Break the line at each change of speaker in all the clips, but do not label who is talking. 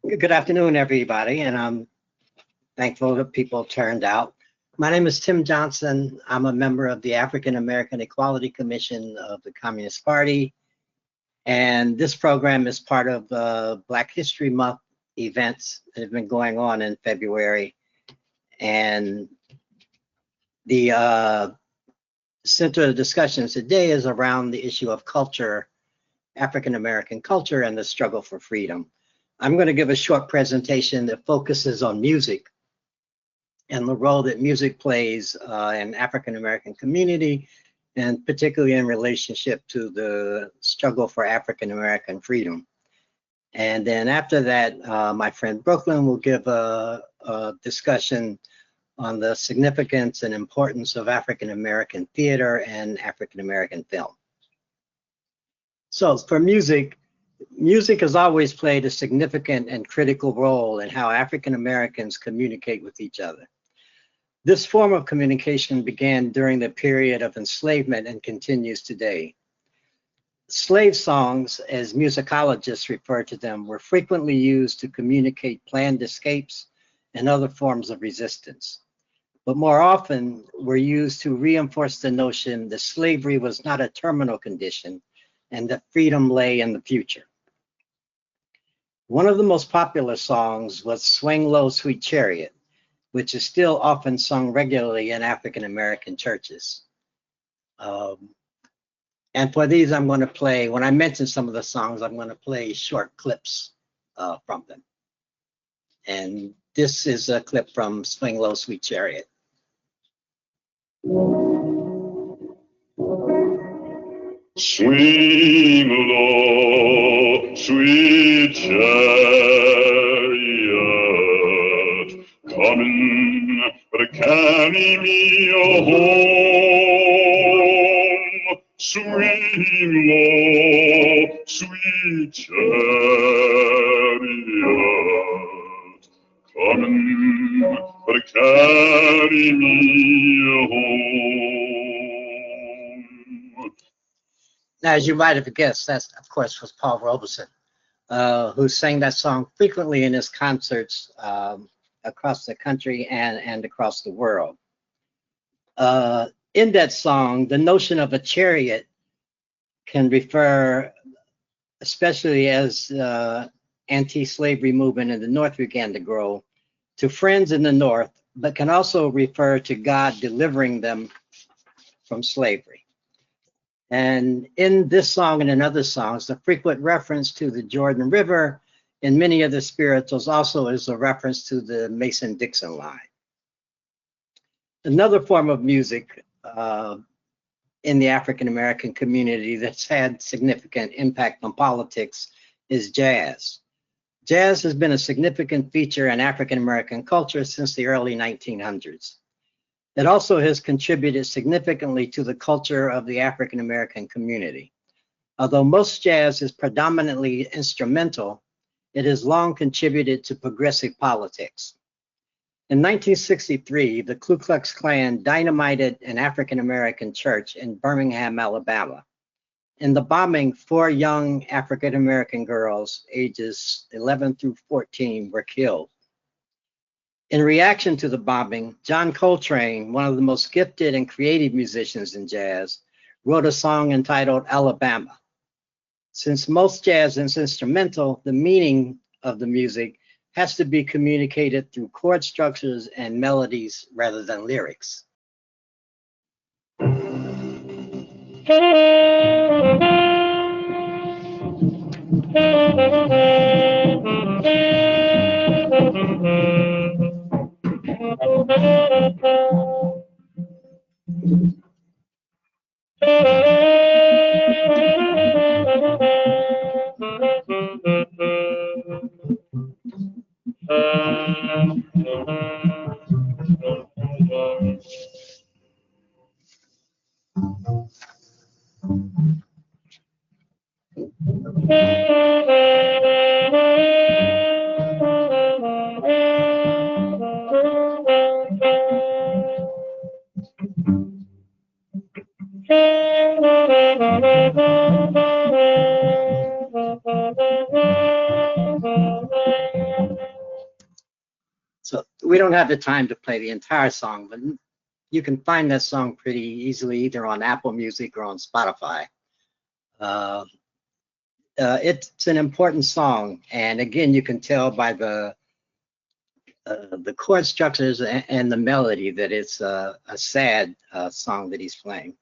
Good afternoon, everybody, and I'm thankful that people turned out. My name is Tim Johnson. I'm a member of the African American Equality Commission of the Communist Party, and this program is part of the Black History Month events that have been going on in February. And the center of the discussions today is around the issue of culture, African American culture, and the struggle for freedom. I'm going to give a short presentation that focuses on music and the role that music plays in African American community, and particularly in relationship to the struggle for African American freedom. And then after that, my friend Brooklyn will give a discussion on the significance and importance of African American theater and African American film. So for music has always played a significant and critical role in how African Americans communicate with each other. This form of communication began during the period of enslavement and continues today. Slave songs, as musicologists refer to them, were frequently used to communicate planned escapes and other forms of resistance, but more often were used to reinforce the notion that slavery was not a terminal condition and that freedom lay in the future. One of the most popular songs was Swing Low, Sweet Chariot, which is still often sung regularly in African American churches. And for these, I'm going to play, when I mention some of the songs, I'm going to play short clips from them. And this is a clip from Swing Low, Sweet Chariot.
Swing low, sweet chariot, coming to carry me home. Swing low, sweet chariot, coming to carry me home.
Now, as you might have guessed, that, of course, was Paul Robeson, who sang that song frequently in his concerts across the country and across the world. In that song, the notion of a chariot can refer, especially as anti-slavery movement in the North began to grow, to friends in the North, but can also refer to God delivering them from slavery. And in this song and in other songs, the frequent reference to the Jordan River in many of the spirituals also is a reference to the Mason-Dixon line. Another form of music in the African American community that's had significant impact on politics is jazz. Jazz has been a significant feature in African American culture since the early 1900s. It also has contributed significantly to the culture of the African American community. Although most jazz is predominantly instrumental, it has long contributed to progressive politics. In 1963, the Ku Klux Klan dynamited an African American church in Birmingham, Alabama. In the bombing, 4 young African American girls, ages 11 through 14, were killed. In reaction to the bombing, John Coltrane, one of the most gifted and creative musicians in jazz, wrote a song entitled Alabama. Since most jazz is instrumental, the meaning of the music has to be communicated through chord structures and melodies rather than lyrics. We don't have the time to play the entire song, but you can find that song pretty easily either on Apple Music or on Spotify. It's an important song, and again, you can tell by the chord structures and the melody that it's a sad song that he's playing.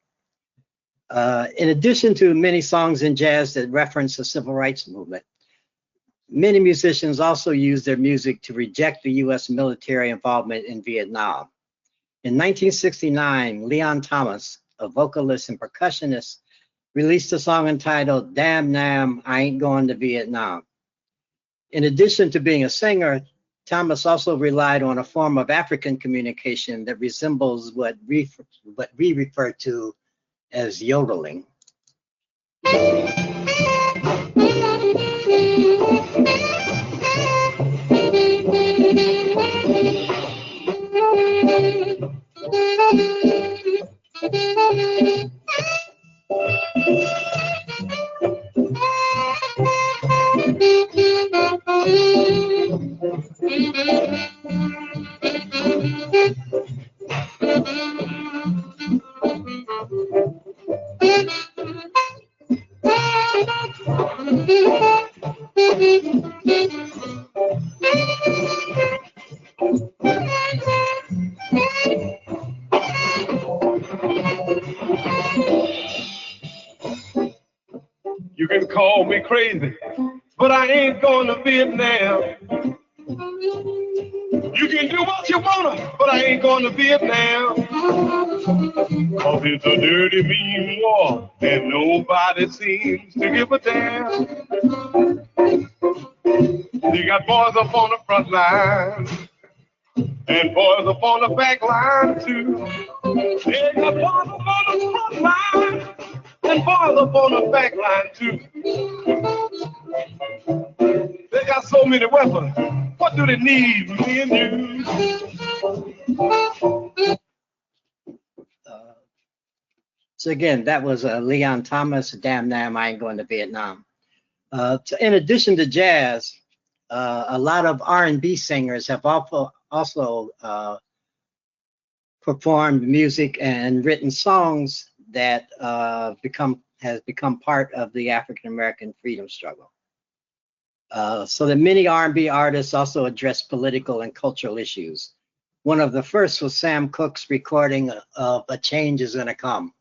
In addition to many songs in jazz that reference the civil rights movement, many musicians also use their music to reject the U.S. military involvement in Vietnam. In 1969, Leon Thomas, a vocalist and percussionist, released a song entitled "Damn Nam, I Ain't Going to Vietnam." In addition to being a singer, Thomas also relied on a form of African communication that resembles what we refer to as yodeling.
You can call me crazy, but I ain't going to Vietnam. You can do what you wanna, but I ain't going to Vietnam. Cause it's a dirty, mean war, and nobody seems to give a damn. You got boys up on the front line, and boys up on the back line too. They got boys up on the front line, and boys up on the back line too. They got so many weapons. What do they need, me and you?
So again, that was Leon Thomas, "Damn Nam, I Ain't Going to Vietnam." In addition to jazz, a lot of R&B singers have also performed music and written songs that has become part of the African American freedom struggle. So that many R&B artists also address political and cultural issues. One of the first was Sam Cooke's recording of "A Change Is Gonna Come."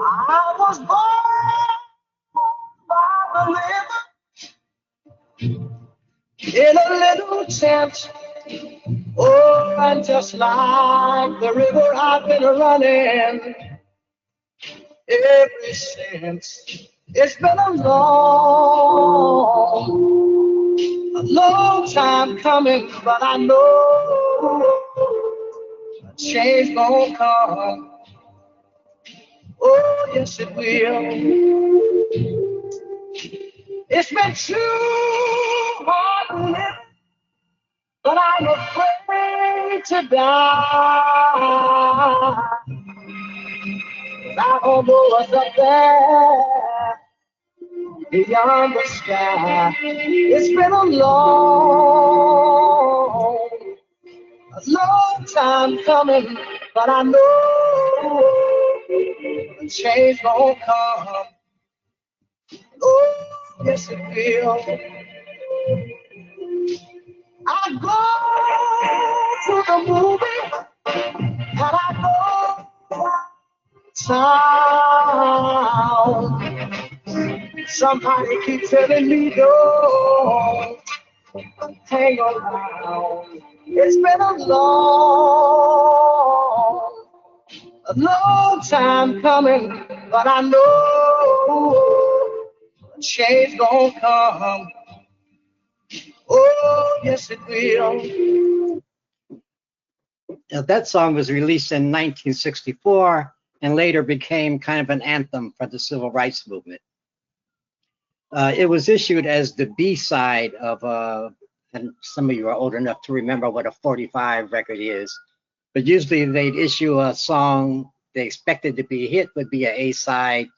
I was born by the river in a little tent. Oh, and just like the river, I've been running ever since. It's been a long time coming, but I know a change gonna come. Oh, yes, it will. It's been too hard living, but I'm afraid to die. I don't know what's up there beyond the sky. It's been a long time coming, but I know a change gonna come. Oh, yes it will. I go to the movie and I go town. Somebody keeps telling me don't hang around. It's been a long time coming, but I know a change gonna come. Oh, yes it will. Now, that song was released in 1964 and later became kind of an anthem for the civil rights movement. It was issued as the B-side of and some of you are old enough to remember what a 45 record is, but usually they'd issue a song they expected to be a hit, would be an A-side.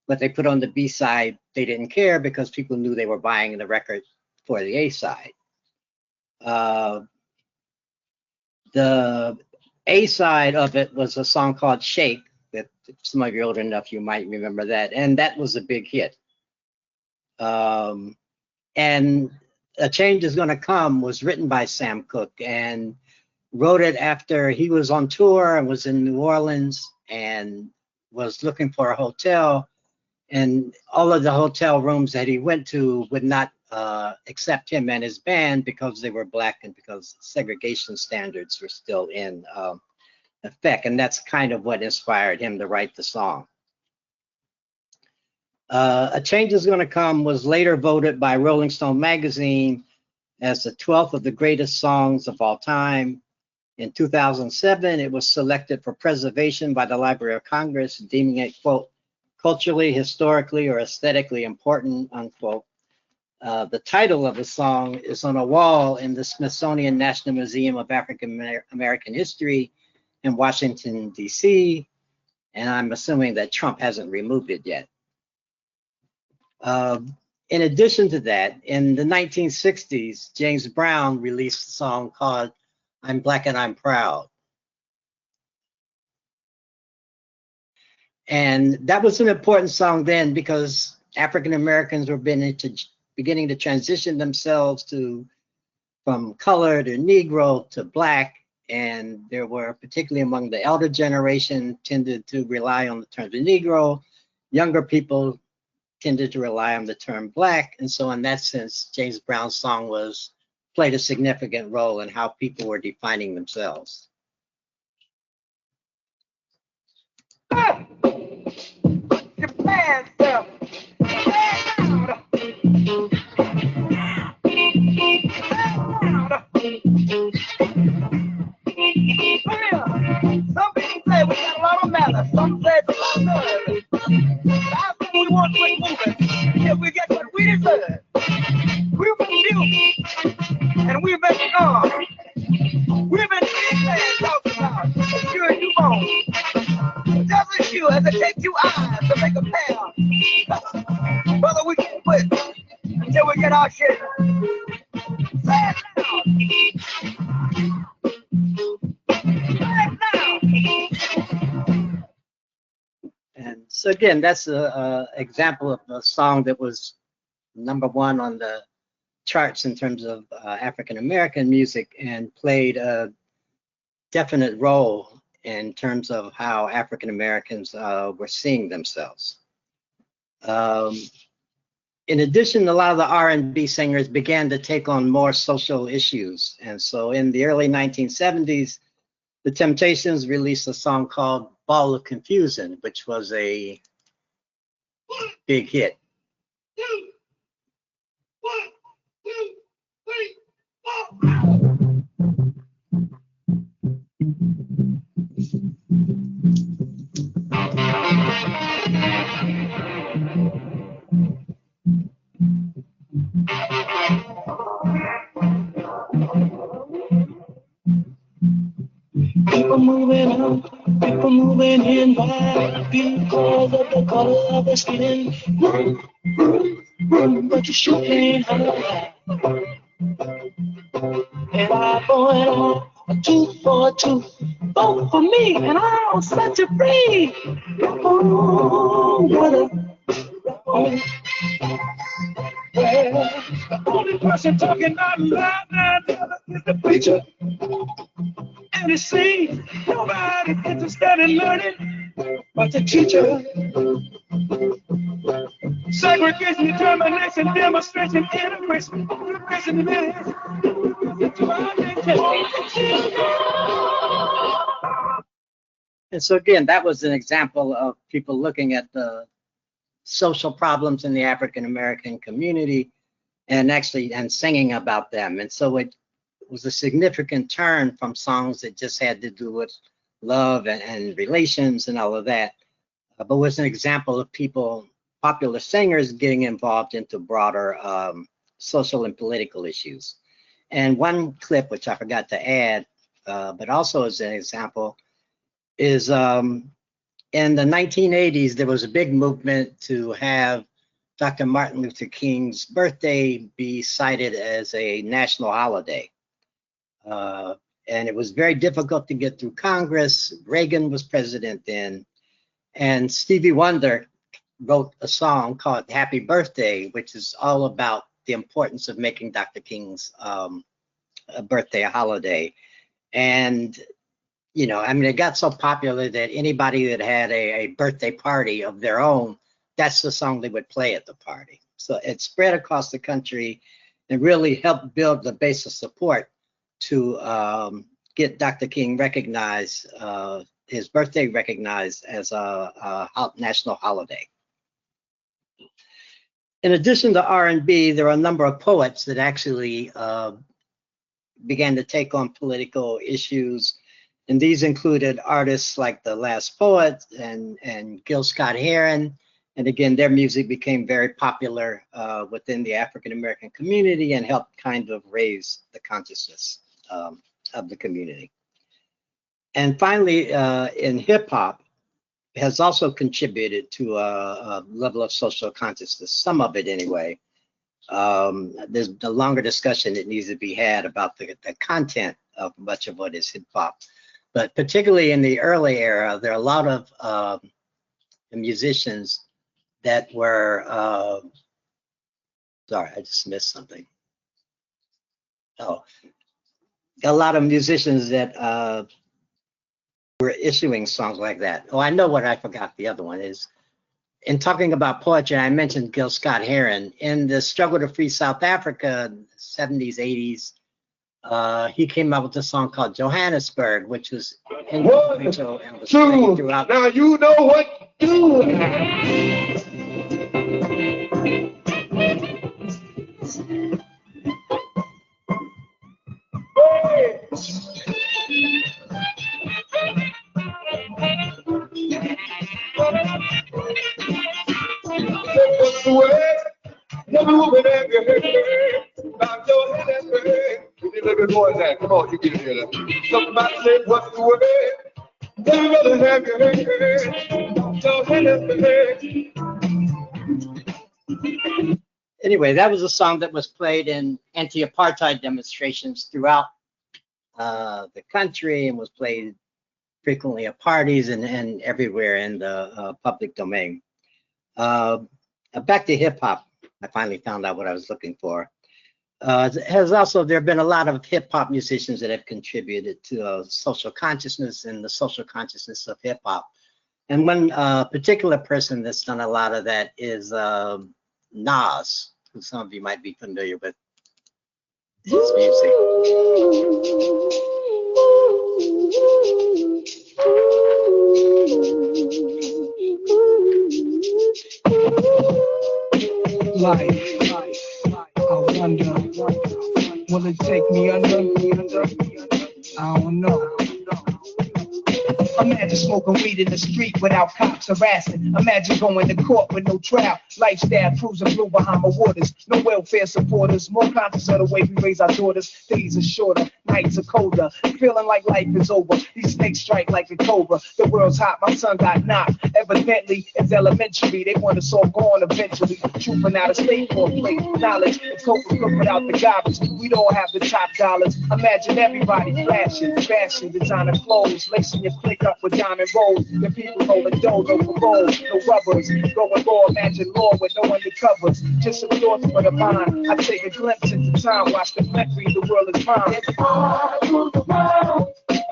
But they put on the B-side, they didn't care because people knew they were buying the record for the A-side. The A-side of it was a song called Shake, that some of you are old enough, you might remember that, and that was a big hit. And A Change Is Gonna Come was written by Sam Cooke and wrote it after he was on tour and was in New Orleans and was looking for a hotel. And all of the hotel rooms that he went to would not accept him and his band because they were black and because segregation standards were still in effect. And that's kind of what inspired him to write the song. A Change Is Gonna Come was later voted by Rolling Stone magazine as the 12th of the greatest songs of all time. In 2007, it was selected for preservation by the Library of Congress, deeming it, quote, culturally, historically, or aesthetically important, unquote. The title of the song is on a wall in the Smithsonian National Museum of African American History in Washington, D.C., and I'm assuming that Trump hasn't removed it yet. In addition to that, in the 1960s, James Brown released a song called I'm Black and I'm Proud. And that was an important song then because African Americans were beginning to transition themselves from color to Negro to black. And there were, particularly among the elder generation, tended to rely on the term Negro. Younger people tended to rely on the term black. And so in that sense, James Brown's song played a significant role in how people were defining themselves.
Some people say we got a lot of manners. Some say it's a lot of nerve. I think we want to keep moving if we get what we deserve. We've been new and we've been strong. We've been talking about you and you bone. Just as you as it takes 2 eyes to make a pair. Brother, we can't quit until we get our share. Say it now.
And so again, that's an example of a song that was #1 on the charts in terms of African American music and played a definite role in terms of how African Americans were seeing themselves. In addition, a lot of the R&B singers began to take on more social issues. And so in the early 1970s, the Temptations released a song called Ball of Confusion, which was a big hit.
People moving out, people moving in by because of the color of the skin. Run, run, run, but you sure can't hide. And I bought all a tooth for a tooth, vote for me, and I'll set you free. Rock on, brother, rock on. Well, the only person talking out loud now is the preacher. And it seems nobody's interested in learning but the teacher. Segregation, determination, demonstration, integration, integration,
And so again, that was an example of people looking at the social problems in the African American community and singing about them. And so it was a significant turn from songs that just had to do with love and relations and all of that, but was an example of popular singers getting involved into broader social and political issues. And one clip, which I forgot to add, but also as an example, is in the 1980s, there was a big movement to have Dr. Martin Luther King's birthday be cited as a national holiday. And it was very difficult to get through Congress. Reagan was president then. And Stevie Wonder wrote a song called Happy Birthday, which is all about the importance of making Dr. King's birthday a holiday. And, you know, I mean, it got so popular that anybody that had a birthday party of their own, that's the song they would play at the party. So it spread across the country and really helped build the base of support to get Dr. King recognized, his birthday recognized as a national holiday. In addition to R&B, there are a number of poets that actually began to take on political issues. And these included artists like The Last Poet and Gil Scott-Heron. And again, their music became very popular within the African-American community and helped kind of raise the consciousness of the community. And finally, in hip hop, has also contributed to a level of social consciousness, some of it anyway. There's a longer discussion that needs to be had about the content of much of what is hip hop. But particularly in the early era, there are a lot of musicians that were, sorry, I just missed something. Oh, a lot of musicians that were issuing songs like that. Oh, I know what I forgot. The other one is, in talking about poetry, I mentioned Gil Scott-Heron. In the struggle to free South Africa, 70s, 80s, he came out with a song called Johannesburg, which was influential and was played throughout.
Now you know what to do. What's the word? Never woman have you heard about your head. You need a little bit more than that. Come on, you can hear that. Somebody said, what's the word? Never woman have you heard about your head.
Anyway, that was a song that was played in anti-apartheid demonstrations throughout the country and was played frequently at parties and everywhere in the public domain. Back to hip hop, I finally found out what I was looking for. There have been a lot of hip hop musicians that have contributed to social consciousness and the social consciousness of hip hop. And one particular person that's done a lot of that is Nas, who some of you might be familiar with his music.
Life, I wonder, will it take me under? I don't know. Imagine smoking weed in the street without cops harassing. Imagine going to court with no trial. Lifestyle cruising blue Bahama waters. No welfare supporters. More conscious of the way we raise our daughters. Days are shorter, nights are colder. Feeling like life is over. These snakes strike like a cobra. The world's hot, my son got knocked. Evidently, it's elementary. They want us all gone eventually. Trooping out of state for a plate. Knowledge, it's hope we cook without the garbage. We don't have the top dollars. Imagine everybody flashing, fashion, designer clothes, lacing your click up with diamond rolls. The people rolling dough, no parole, no rubbers. Going raw, imagine law with no undercovers. Just some thoughts for the mind. I take a glimpse into time, watch the flint read, the world is mine.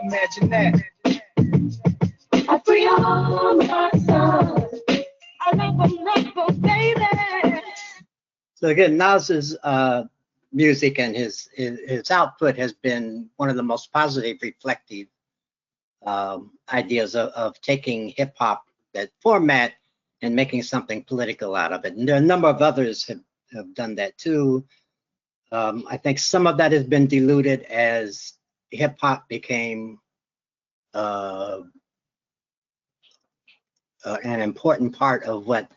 Imagine that.
I free all my sons. I never say that.
So again, Nas's music and his output has been one of the most positive, reflective ideas of taking hip hop, that format, and making something political out of it. And there are a number of others have done that too. I think some of that has been diluted as hip hop became an important part of what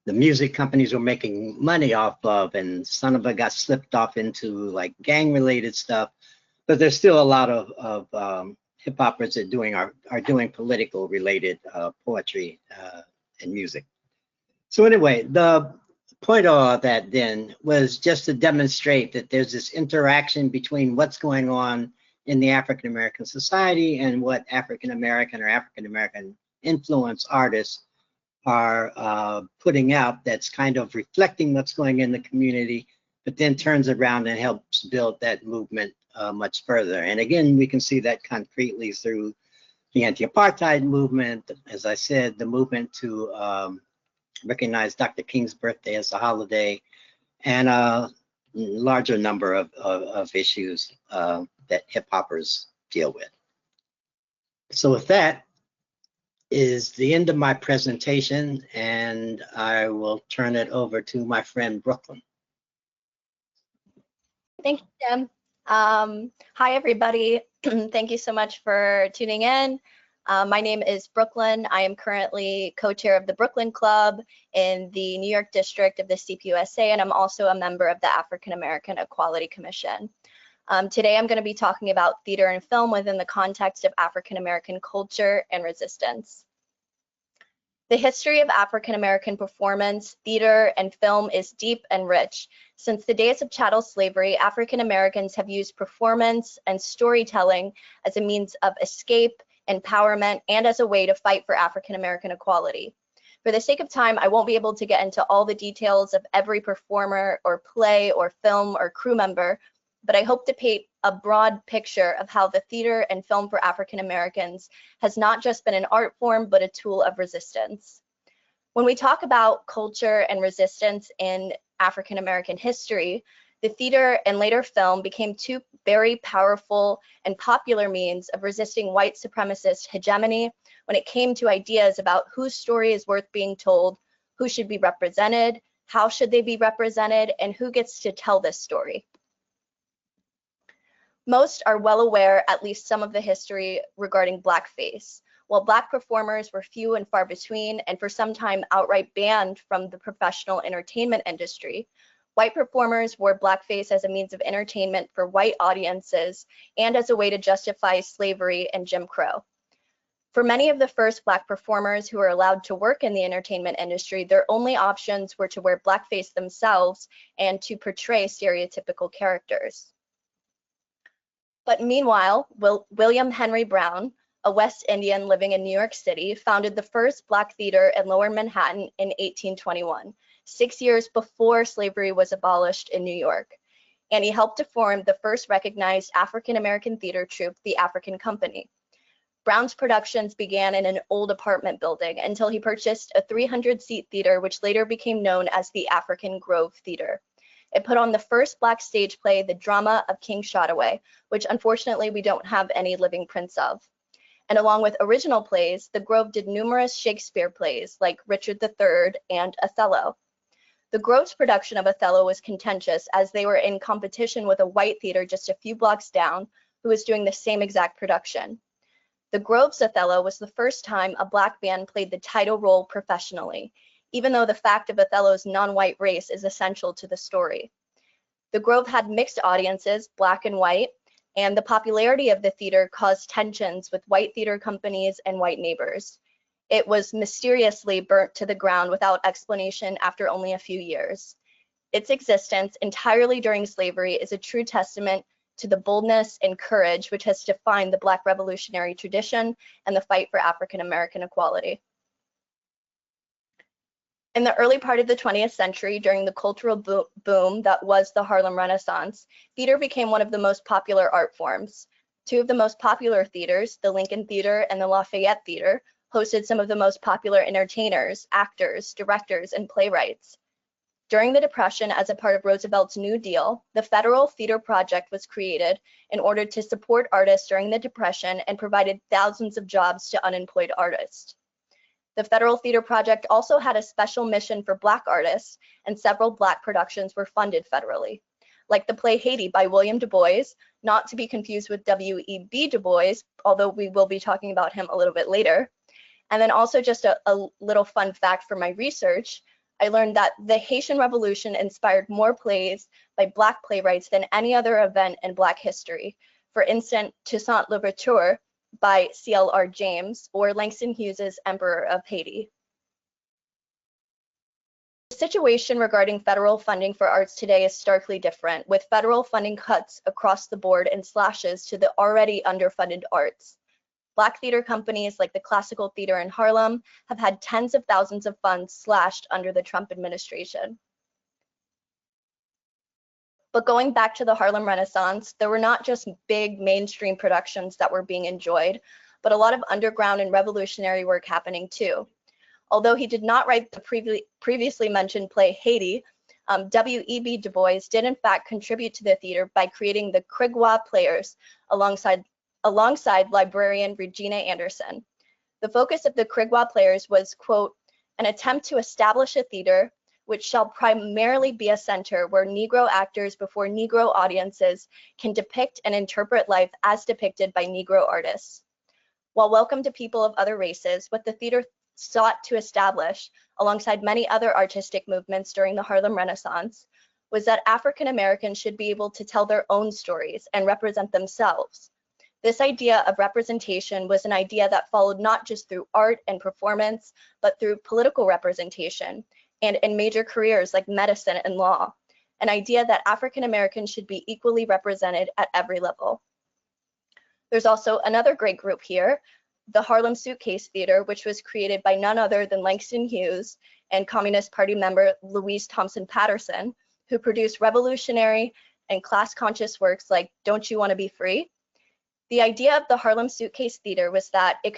the music companies were making money off of, and some of it got slipped off into like gang-related stuff. But there's still a lot of hip hoppers that are doing political related poetry and music. So anyway, the point of all that then was just to demonstrate that there's this interaction between what's going on in the African American society and what African American or African American influence artists are putting out, that's kind of reflecting what's going in the community, but then turns around and helps build that movement much further. And again, we can see that concretely through the anti-apartheid movement, as I said, the movement to recognize Dr. King's birthday as a holiday, and a larger number of issues that hip hoppers deal with. So with that is the end of my presentation, and I will turn it over to my friend Brooklyn.
Thank you, Tim. Hi, everybody. Thank you so much for tuning in. My name is Brooklyn. I am currently co-chair of the Brooklyn Club in the New York district of the CPUSA, and I'm also a member of the African American Equality Commission. Today, I'm going to be talking about theater and film within the context of African American culture and resistance. The history of African American performance, theater, and film is deep and rich. Since the days of chattel slavery, African Americans have used performance and storytelling as a means of escape, empowerment, and as a way to fight for African American equality. For the sake of time, I won't be able to get into all the details of every performer or play or film or crew member, but I hope to paint a broad picture of how the theater and film for African Americans has not just been an art form, but a tool of resistance. When we talk about culture and resistance in African American history, the theater and later film became two very powerful and popular means of resisting white supremacist hegemony when it came to ideas about whose story is worth being told, who should be represented, how should they be represented, and who gets to tell this story. Most are well aware at least some of the history regarding blackface. While Black performers were few and far between, and for some time outright banned from the professional entertainment industry, white performers wore blackface as a means of entertainment for white audiences and as a way to justify slavery and Jim Crow. For many of the first Black performers who were allowed to work in the entertainment industry, their only options were to wear blackface themselves and to portray stereotypical characters. But meanwhile, William Henry Brown, a West Indian living in New York City, founded the first Black theater in Lower Manhattan in 1821, 6 years before slavery was abolished in New York. And he helped to form the first recognized African American theater troupe, the African Company. Brown's productions began in an old apartment building until he purchased a 300-seat theater, which later became known as the African Grove Theater. It put on the first Black stage play, The Drama of King Shotaway, which unfortunately we don't have any living prints of. And along with original plays, the Grove did numerous Shakespeare plays like Richard III and Othello. The Grove's production of Othello was contentious as they were in competition with a white theater just a few blocks down who was doing the same exact production. The Grove's Othello was the first time a Black man played the title role professionally, even though the fact of Othello's non-white race is essential to the story. The Grove had mixed audiences, Black and white, and the popularity of the theater caused tensions with white theater companies and white neighbors. It was mysteriously burnt to the ground without explanation after only a few years. Its existence entirely during slavery is a true testament to the boldness and courage which has defined the Black revolutionary tradition and the fight for African American equality. In the early part of the 20th century, during the cultural boom that was the Harlem Renaissance, theater became one of the most popular art forms. Two of the most popular theaters, the Lincoln Theater and the Lafayette Theater, hosted some of the most popular entertainers, actors, directors, and playwrights. During the Depression, as a part of Roosevelt's New Deal, the Federal Theater Project was created in order to support artists during the Depression and provided thousands of jobs to unemployed artists. The Federal Theater Project also had a special mission for Black artists, and several Black productions were funded federally, like the play Haiti by William Du Bois, not to be confused with W.E.B. Du Bois, although we will be talking about him a little bit later. And then also just a little fun fact for my research, I learned that the Haitian Revolution inspired more plays by Black playwrights than any other event in Black history. For instance, Toussaint Louverture by C.L.R. James or Langston Hughes's Emperor of Haiti. The situation regarding federal funding for arts today is starkly different, with federal funding cuts across the board and slashes to the already underfunded arts. Black theater companies like the Classical Theater in Harlem have had tens of thousands of funds slashed under the Trump administration. But going back to the Harlem Renaissance, there were not just big mainstream productions that were being enjoyed, but a lot of underground and revolutionary work happening too. Although he did not write the previously mentioned play Haiti, W.E.B. Du Bois did in fact contribute to the theater by creating the Krigwa Players alongside librarian Regina Anderson. The focus of the Krigwa Players was, quote, an attempt to establish a theater which shall primarily be a center where Negro actors before Negro audiences can depict and interpret life as depicted by Negro artists. While welcome to people of other races, what the theater sought to establish, alongside many other artistic movements during the Harlem Renaissance, was that African Americans should be able to tell their own stories and represent themselves. This idea of representation was an idea that followed not just through art and performance, but through political representation and in major careers like medicine and law, an idea that African Americans should be equally represented at every level. There's also another great group here, the Harlem Suitcase Theater, which was created by none other than Langston Hughes and Communist Party member Louise Thompson Patterson, who produced revolutionary and class-conscious works like Don't You Want to Be Free? The idea of the Harlem Suitcase Theater was that it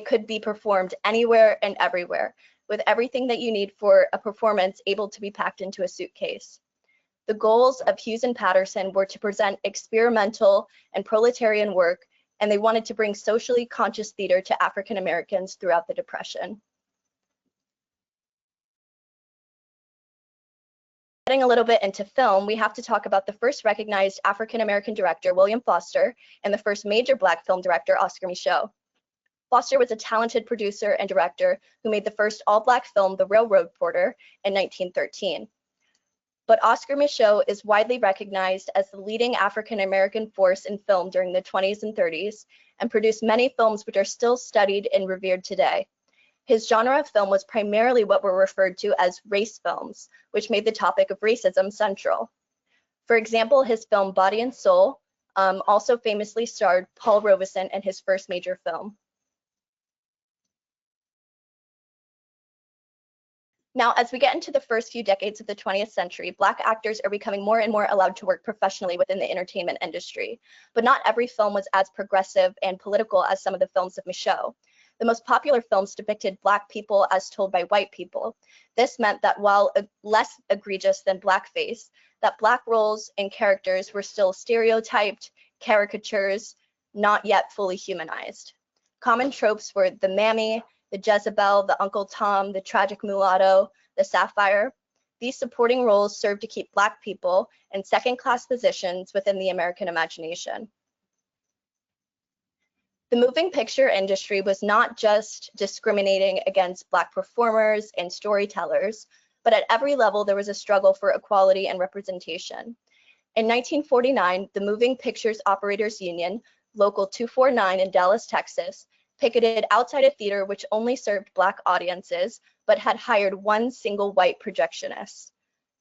could be performed anywhere and everywhere, with everything that you need for a performance able to be packed into a suitcase. The goals of Hughes and Patterson were to present experimental and proletarian work, and they wanted to bring socially conscious theater to African Americans throughout the Depression. Getting a little bit into film, we have to talk about the first recognized African American director, William Foster, and the first major Black film director, Oscar Micheaux. Foster was a talented producer and director who made the first all-Black film, The Railroad Porter, in 1913. But Oscar Micheaux is widely recognized as the leading African-American force in film during the 20s and 30s and produced many films which are still studied and revered today. His genre of film was primarily what were referred to as race films, which made the topic of racism central. For example, his film Body and Soul also famously starred Paul Robeson in his first major film. Now, as we get into the first few decades of the 20th century, Black actors are becoming more and more allowed to work professionally within the entertainment industry. But not every film was as progressive and political as some of the films of Micheaux. The most popular films depicted Black people as told by white people. This meant that while less egregious than blackface, that Black roles and characters were still stereotyped, caricatures, not yet fully humanized. Common tropes were the mammy, the Jezebel, the Uncle Tom, the tragic mulatto, the sapphire. These supporting roles served to keep Black people in second-class positions within the American imagination. The moving picture industry was not just discriminating against Black performers and storytellers, but at every level there was a struggle for equality and representation. In 1949, the Moving Pictures Operators Union, Local 249 in Dallas, Texas, picketed outside a theater which only served Black audiences, but had hired one single white projectionist.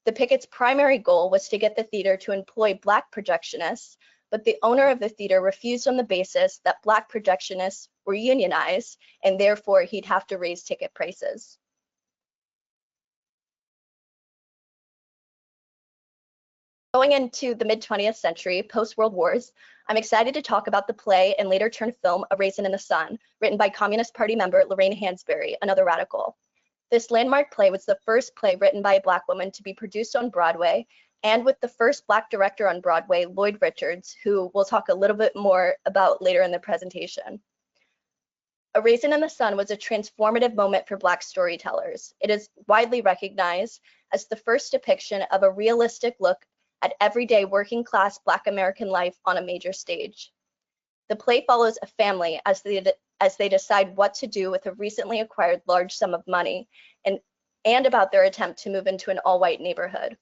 The picket's primary goal was to get the theater to employ Black projectionists, but the owner of the theater refused on the basis that Black projectionists were unionized, and therefore he'd have to raise ticket prices. Going into the mid-20th century, post-World Wars, I'm excited to talk about the play and later turned film, A Raisin in the Sun, written by Communist Party member Lorraine Hansberry, another radical. This landmark play was the first play written by a Black woman to be produced on Broadway, and with the first Black director on Broadway, Lloyd Richards, who we'll talk a little bit more about later in the presentation. A Raisin in the Sun was a transformative moment for Black storytellers. It is widely recognized as the first depiction of a realistic look at everyday working class Black American life on a major stage. The play follows a family as they decide what to do with a recently acquired large sum of money, and and about their attempt to move into an all-white neighborhood.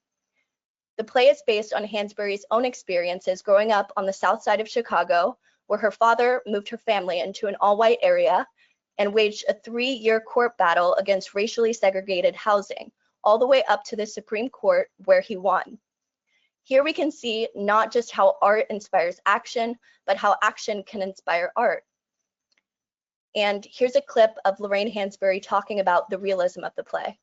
The play is based on Hansberry's own experiences growing up on the south side of Chicago, where her father moved her family into an all-white area and waged a 3-year court battle against racially segregated housing, all the way up to the Supreme Court, where he won. Here we can see not just how art inspires action, but how action can inspire art. And here's a clip of Lorraine Hansberry talking about the realism of the play.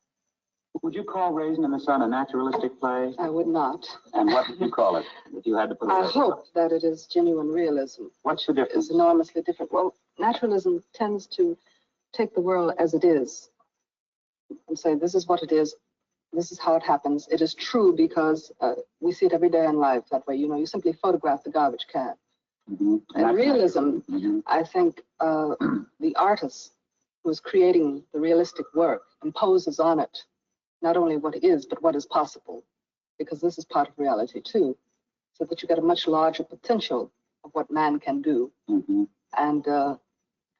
Would you call Raisin in the Sun a naturalistic play?
I would not.
And what would you call it if you had to put it?
I hope that it is genuine realism.
What's the difference?
It's enormously different. Well, naturalism tends to take the world as it is and say, this is what it is. This is how it happens. It is true because we see it every day in life that way. You know, you simply photograph the garbage can.
Mm-hmm.
And realism,
mm-hmm.
I think the artist who is creating the realistic work imposes on it not only what is, but what is possible, because this is part of reality too, so that you get a much larger potential of what man can do,
Mm-hmm.
and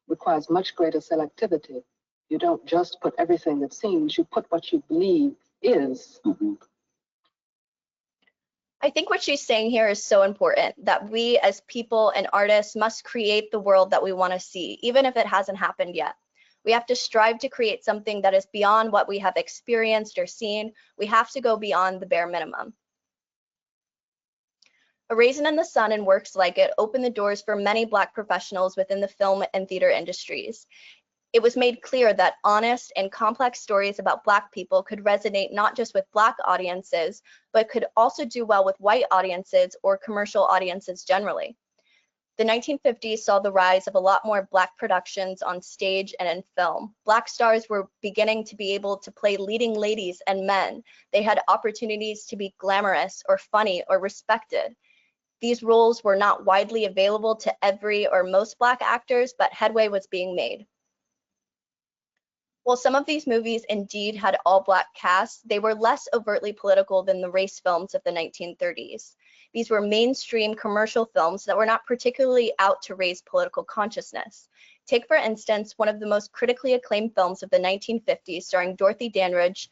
requires much greater selectivity. You don't just put everything that seems, you put what you believe is.
Mm-hmm.
I think what she's saying here is so important, that we as people and artists must create the world that we want to see, even if it hasn't happened yet. We have to strive to create something that is beyond what we have experienced or seen. We have to go beyond the bare minimum. A Raisin in the Sun and works like it opened the doors for many Black professionals within the film and theater industries. It was made clear that honest and complex stories about Black people could resonate not just with Black audiences, but could also do well with white audiences or commercial audiences generally. The 1950s saw the rise of a lot more Black productions on stage and in film. Black stars were beginning to be able to play leading ladies and men. They had opportunities to be glamorous or funny or respected. These roles were not widely available to every or most Black actors, but headway was being made. While some of these movies indeed had all Black casts, they were less overtly political than the race films of the 1930s. These were mainstream commercial films that were not particularly out to raise political consciousness. Take, for instance, one of the most critically acclaimed films of the 1950s starring Dorothy Dandridge,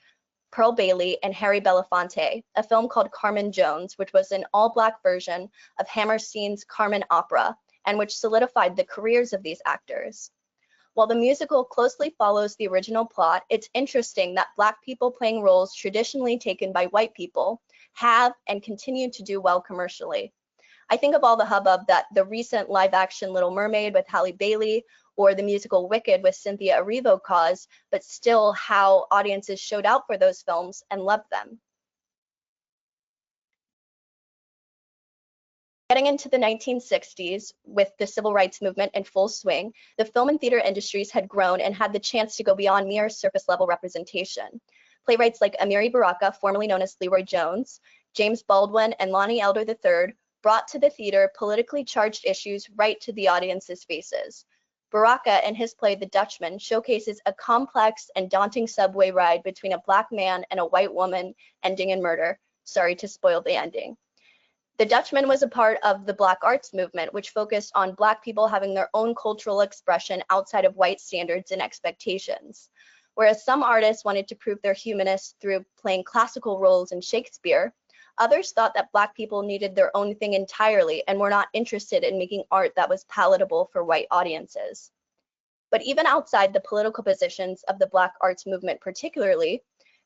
Pearl Bailey, and Harry Belafonte, a film called Carmen Jones, which was an all-Black version of Hammerstein's Carmen opera, and which solidified the careers of these actors. While the musical closely follows the original plot, it's interesting that Black people playing roles traditionally taken by white people have and continue to do well commercially. I think of all the hubbub that the recent live-action Little Mermaid with Halle Bailey or the musical Wicked with Cynthia Erivo caused, but still how audiences showed out for those films and loved them. Getting into the 1960s, with the civil rights movement in full swing, the film and theater industries had grown and had the chance to go beyond mere surface-level representation. Playwrights like Amiri Baraka, formerly known as Leroy Jones, James Baldwin, and Lonnie Elder III brought to the theater politically charged issues right to the audience's faces. Baraka, in his play The Dutchman, showcases a complex and daunting subway ride between a Black man and a white woman ending in murder. Sorry to spoil the ending. The Dutchman was a part of the Black arts movement, which focused on Black people having their own cultural expression outside of white standards and expectations. Whereas some artists wanted to prove their humanists through playing classical roles in Shakespeare, others thought that Black people needed their own thing entirely and were not interested in making art that was palatable for white audiences. But even outside the political positions of the Black arts movement particularly,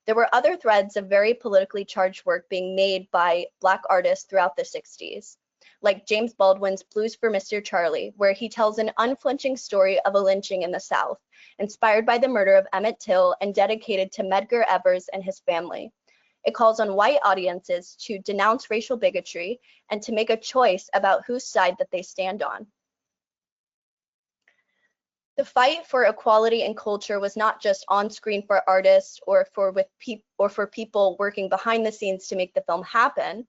there were other threads of very politically charged work being made by Black artists throughout the 60s, like James Baldwin's Blues for Mr. Charlie, where he tells an unflinching story of a lynching in the South, inspired by the murder of Emmett Till and dedicated to Medgar Evers and his family. It calls on white audiences to denounce racial bigotry and to make a choice about whose side that they stand on. The fight for equality in culture was not just on screen for artists or for people working behind the scenes to make the film happen,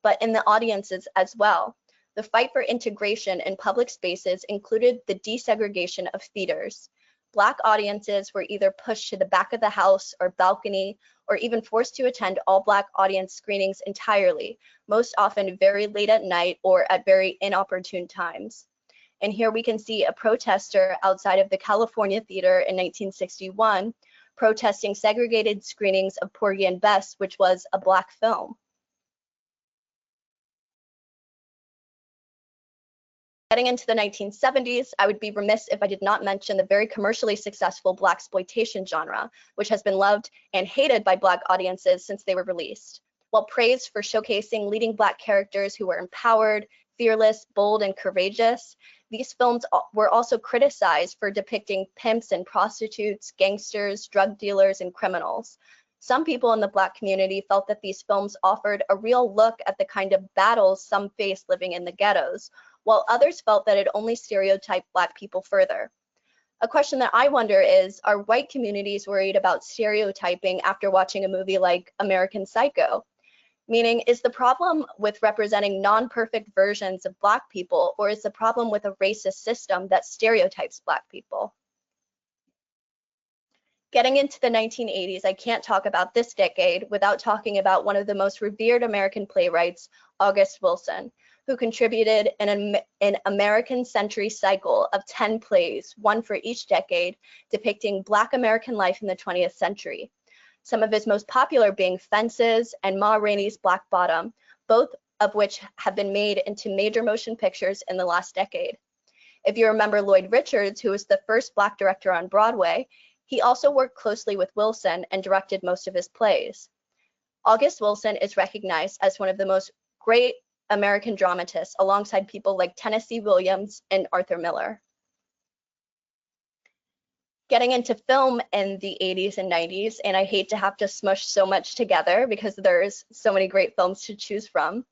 but in the audiences as well. The fight for integration in public spaces included the desegregation of theaters. Black audiences were either pushed to the back of the house or balcony, or even forced to attend all Black audience screenings entirely, most often very late at night or at very inopportune times. And here we can see a protester outside of the California Theater in 1961 protesting segregated screenings of Porgy and Bess, which was a Black film. Getting into the 1970s, I would be remiss if I did not mention the very commercially successful blaxploitation genre, which has been loved and hated by Black audiences since they were released. While praised for showcasing leading Black characters who were empowered, fearless, bold, and courageous, these films were also criticized for depicting pimps and prostitutes, gangsters, drug dealers, and criminals. Some people in the Black community felt that these films offered a real look at the kind of battles some faced living in the ghettos, while others felt that it only stereotyped Black people further. A question that I wonder is, are white communities worried about stereotyping after watching a movie like American Psycho? Meaning, is the problem with representing non-perfect versions of Black people, or is the problem with a racist system that stereotypes Black people? Getting into the 1980s, I can't talk about this decade without talking about one of the most revered American playwrights, August Wilson, who contributed an American century cycle of 10 plays, one for each decade, depicting Black American life in the 20th century. Some of his most popular being Fences and Ma Rainey's Black Bottom, both of which have been made into major motion pictures in the last decade. If you remember Lloyd Richards, who was the first Black director on Broadway, he also worked closely with Wilson and directed most of his plays. August Wilson is recognized as one of the most great American dramatists, alongside people like Tennessee Williams and Arthur Miller. Getting into film in the 80s and 90s, and I hate to have to smush so much together because there's so many great films to choose from,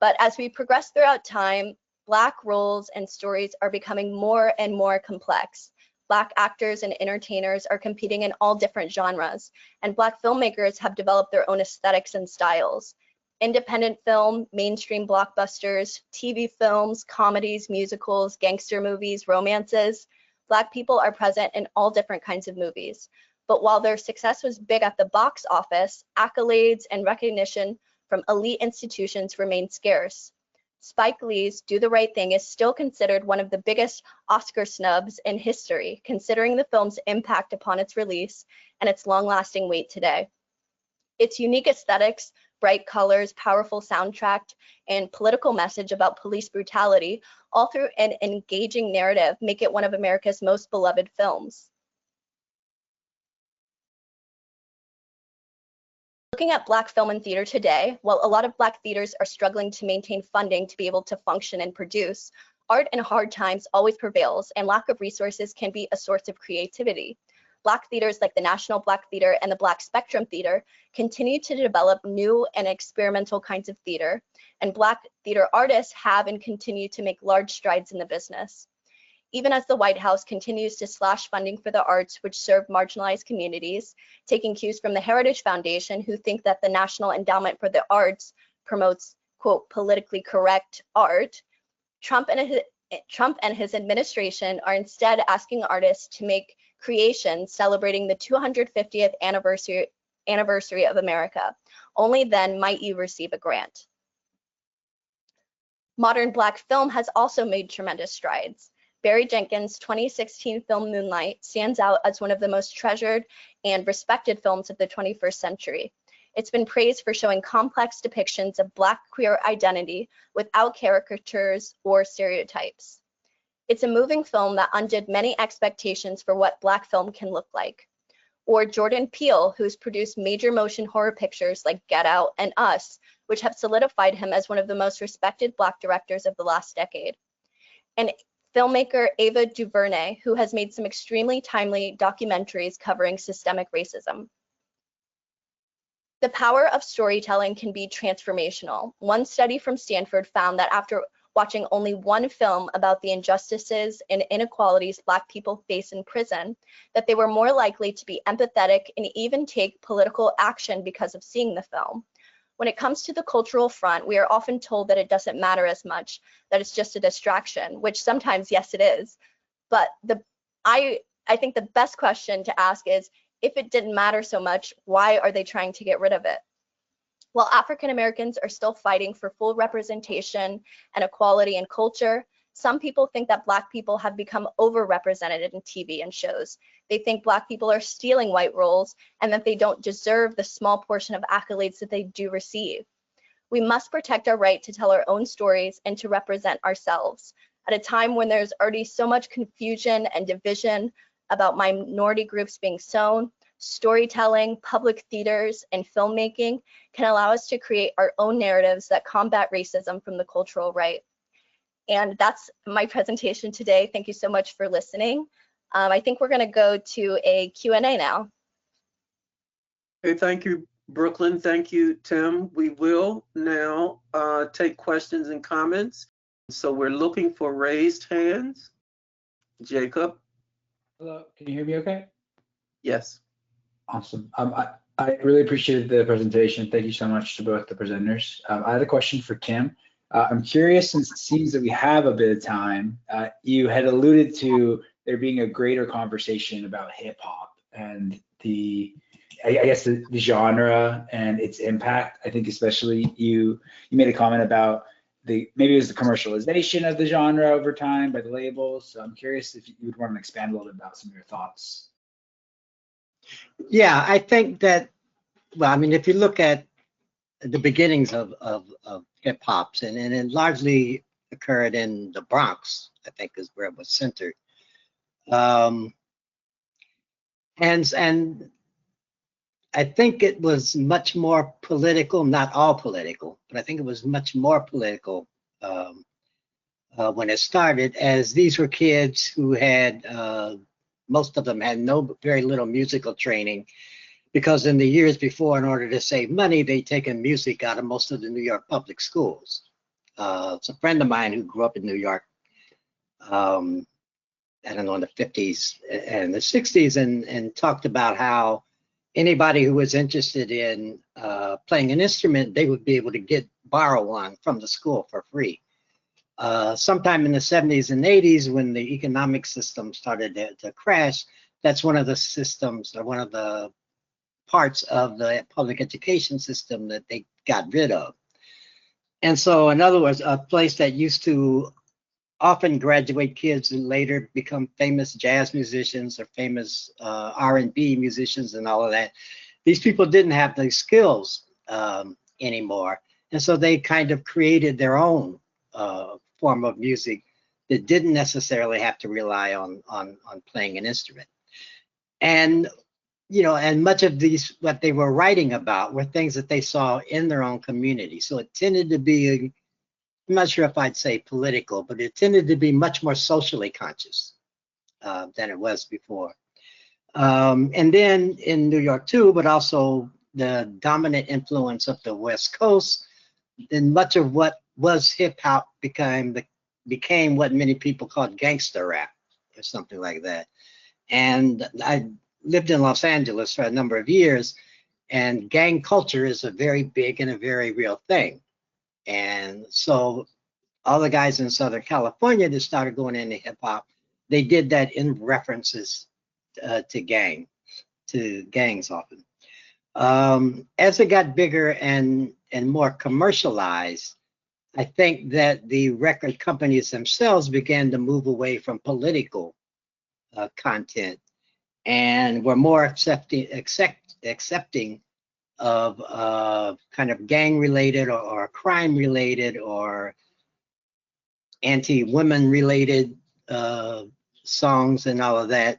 but as we progress throughout time, Black roles and stories are becoming more and more complex. Black actors and entertainers are competing in all different genres, and Black filmmakers have developed their own aesthetics and styles. Independent film, mainstream blockbusters, TV films, comedies, musicals, gangster movies, romances. Black people are present in all different kinds of movies. But while their success was big at the box office, accolades and recognition from elite institutions remain scarce. Spike Lee's Do the Right Thing is still considered one of the biggest Oscar snubs in history, considering the film's impact upon its release and its long-lasting weight today. Its unique aesthetics, bright colors, powerful soundtrack, and political message about police brutality, all through an engaging narrative, make it one of America's most beloved films. Looking at Black film and theater today, while a lot of Black theaters are struggling to maintain funding to be able to function and produce, art in hard times always prevails, and lack of resources can be a source of creativity. Black theaters like the National Black Theater and the Black Spectrum Theater continue to develop new and experimental kinds of theater, and Black theater artists have and continue to make large strides in the business. Even as the White House continues to slash funding for the arts, which serve marginalized communities, taking cues from the Heritage Foundation, who think that the National Endowment for the Arts promotes, quote, politically correct art, Trump and his administration are instead asking artists to make creations celebrating the 250th anniversary of America. Only then might you receive a grant. Modern Black film has also made tremendous strides. Barry Jenkins' 2016 film Moonlight stands out as one of the most treasured and respected films of the 21st century. It's been praised for showing complex depictions of Black queer identity without caricatures or stereotypes. It's a moving film that undid many expectations for what Black film can look like. Or Jordan Peele, who's produced major motion horror pictures like Get Out and Us, which have solidified him as one of the most respected Black directors of the last decade. And filmmaker Ava DuVernay, who has made some extremely timely documentaries covering systemic racism. The power of storytelling can be transformational. One study from Stanford found that after watching only one film about the injustices and inequalities Black people face in prison, that they were more likely to be empathetic and even take political action because of seeing the film. When it comes to the cultural front, we are often told that it doesn't matter as much, that it's just a distraction, which sometimes, yes, it is. But I think the best question to ask is, if it didn't matter so much, why are they trying to get rid of it? While African Americans are still fighting for full representation and equality in culture, some people think that Black people have become overrepresented in TV and shows, They think Black people are stealing white roles and that they don't deserve the small portion of accolades that they do receive. We must protect our right to tell our own stories and to represent ourselves. At a time when there's already so much confusion and division about minority groups being sown, storytelling, public theaters, and filmmaking can allow us to create our own narratives that combat racism from the cultural right. And that's my presentation today. Thank you so much for listening. I think we're going to go to a Q&A now.
Okay, thank you, Brooklyn. Thank you, Tim. We will now take questions and comments. So we're looking for raised hands. Jacob?
Hello, can you hear me okay?
Yes.
Awesome. I really appreciated the presentation. Thank you so much to both the presenters. I had a question for Tim. I'm curious, since it seems that we have a bit of time, you had alluded to there being a greater conversation about hip hop and I guess the genre and its impact. I think especially you made a comment about maybe it was the commercialization of the genre over time by the labels. So I'm curious if you would want to expand a little bit about some of your thoughts.
Yeah, I think that, well, I mean, if you look at the beginnings of hip hops, and it largely occurred in the Bronx, I think is where it was centered. And I think it was much more political, not all political, but I think it was much more political when it started, as these were kids who had, most of them had very little musical training, because in the years before, in order to save money, they'd taken music out of most of the New York public schools. It's a friend of mine who grew up in New York, I don't know, in the 50s and the 60s, and talked about how anybody who was interested in playing an instrument, they would be able to borrow one from the school for free. Sometime in the 70s and 80s, when the economic system started to crash, that's one of the systems, or one of the parts of the public education system that they got rid of. And so, in other words, a place that used to often graduate kids and later become famous jazz musicians or famous R&B musicians and all of that, these people didn't have those skills anymore. And so they kind of created their own form of music that didn't necessarily have to rely on playing an instrument. And and much of what they were writing about were things that they saw in their own community. So it tended to be, I'm not sure if I'd say political, but it tended to be much more socially conscious than it was before. And then in New York too, but also the dominant influence of the West Coast, then much of what was hip hop became what many people called gangster rap or something like that. And I lived in Los Angeles for a number of years, and gang culture is a very big and a very real thing. And so all the guys in Southern California that started going into hip hop, they did that in references to gangs often. As it got bigger and more commercialized, I think that the record companies themselves began to move away from political content and were more accepting of kind of gang related or crime related or anti-women related songs and all of that.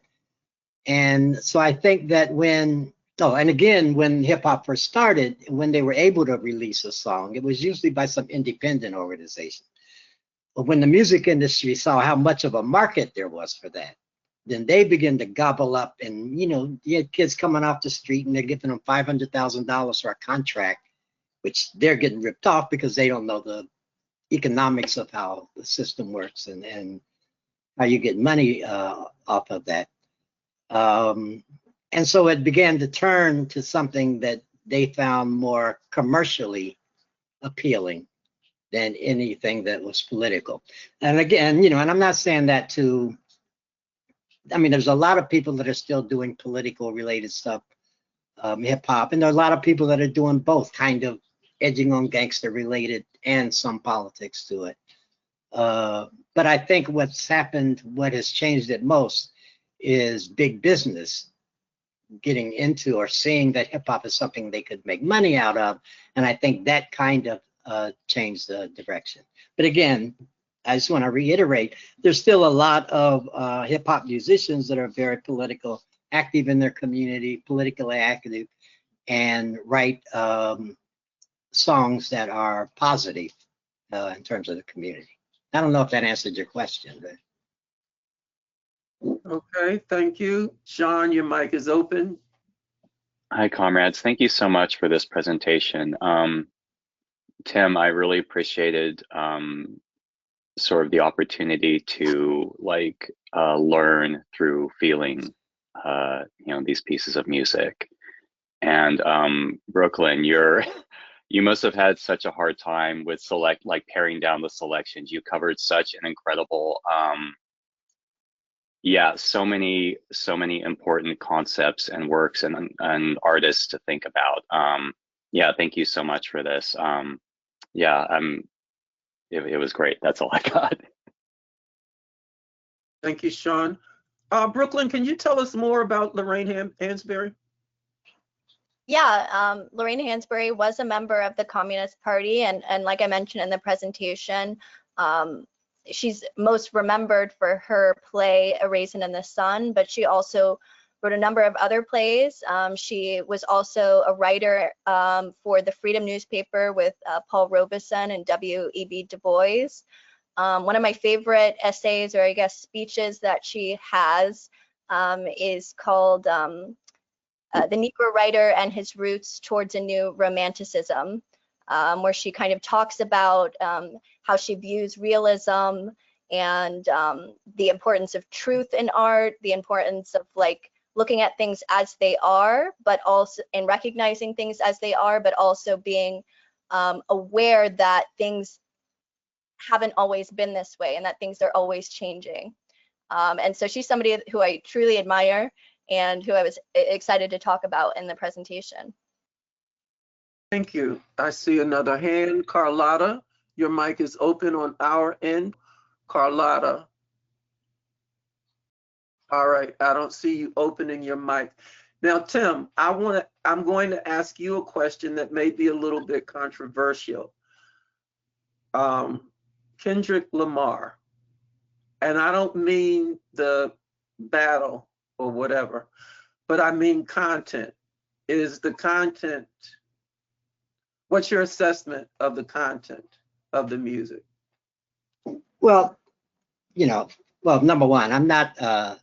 And so I think that when hip hop first started, when they were able to release a song, it was usually by some independent organization. But when the music industry saw how much of a market there was for that, then they began to gobble up, and you had kids coming off the street and they're giving them $500,000 for a contract, which they're getting ripped off because they don't know the economics of how the system works and how you get money off of that. And so it began to turn to something that they found more commercially appealing than anything that was political. And again, and I'm not saying that to, I mean, there's a lot of people that are still doing political related stuff, hip hop, and there are a lot of people that are doing both, kind of edging on gangster related and some politics to it. But I think what has changed it most is big business getting into or seeing that hip hop is something they could make money out of. And I think that kind of changed the direction. But again, I just want to reiterate, there's still a lot of hip hop musicians that are very political, active in their community, politically active, and write songs that are positive in terms of the community. I don't know if that answered your question, but.
Okay, thank you. Sean, your mic is open.
Hi, comrades. Thank you so much for this presentation. Tim, I really appreciated sort of the opportunity to learn through feeling, these pieces of music. And Brooklyn, you must have had such a hard time with paring down the selections. You covered such an incredible, so many important concepts and works and artists to think about. Thank you so much for this. It was great. That's all I got.
Thank you, Sean. Brooklyn, can you tell us more about Lorraine Hansberry?
Yeah, Lorraine Hansberry was a member of the Communist Party, and like I mentioned in the presentation, she's most remembered for her play A Raisin in the Sun, but she also wrote a number of other plays. She was also a writer for the Freedom newspaper with Paul Robeson and W.E.B. Du Bois. One of my favorite essays, or I guess speeches, that she has is called The Negro Writer and His Roots Towards a New Romanticism, where she kind of talks about how she views realism and the importance of truth in art, the importance of looking at things as they are, but also in recognizing things as they are, but also being aware that things haven't always been this way and that things are always changing. And so she's somebody who I truly admire and who I was excited to talk about in the presentation.
Thank you. I see another hand. Carlotta, your mic is open on our end. Carlotta. All right, I don't see you opening your mic. Now, Tim, I'm going to ask you a question that may be a little bit controversial. Kendrick Lamar, and I don't mean the battle or whatever, but I mean content. Is the content, what's your assessment of the content of the music?
Well, number one, I'm not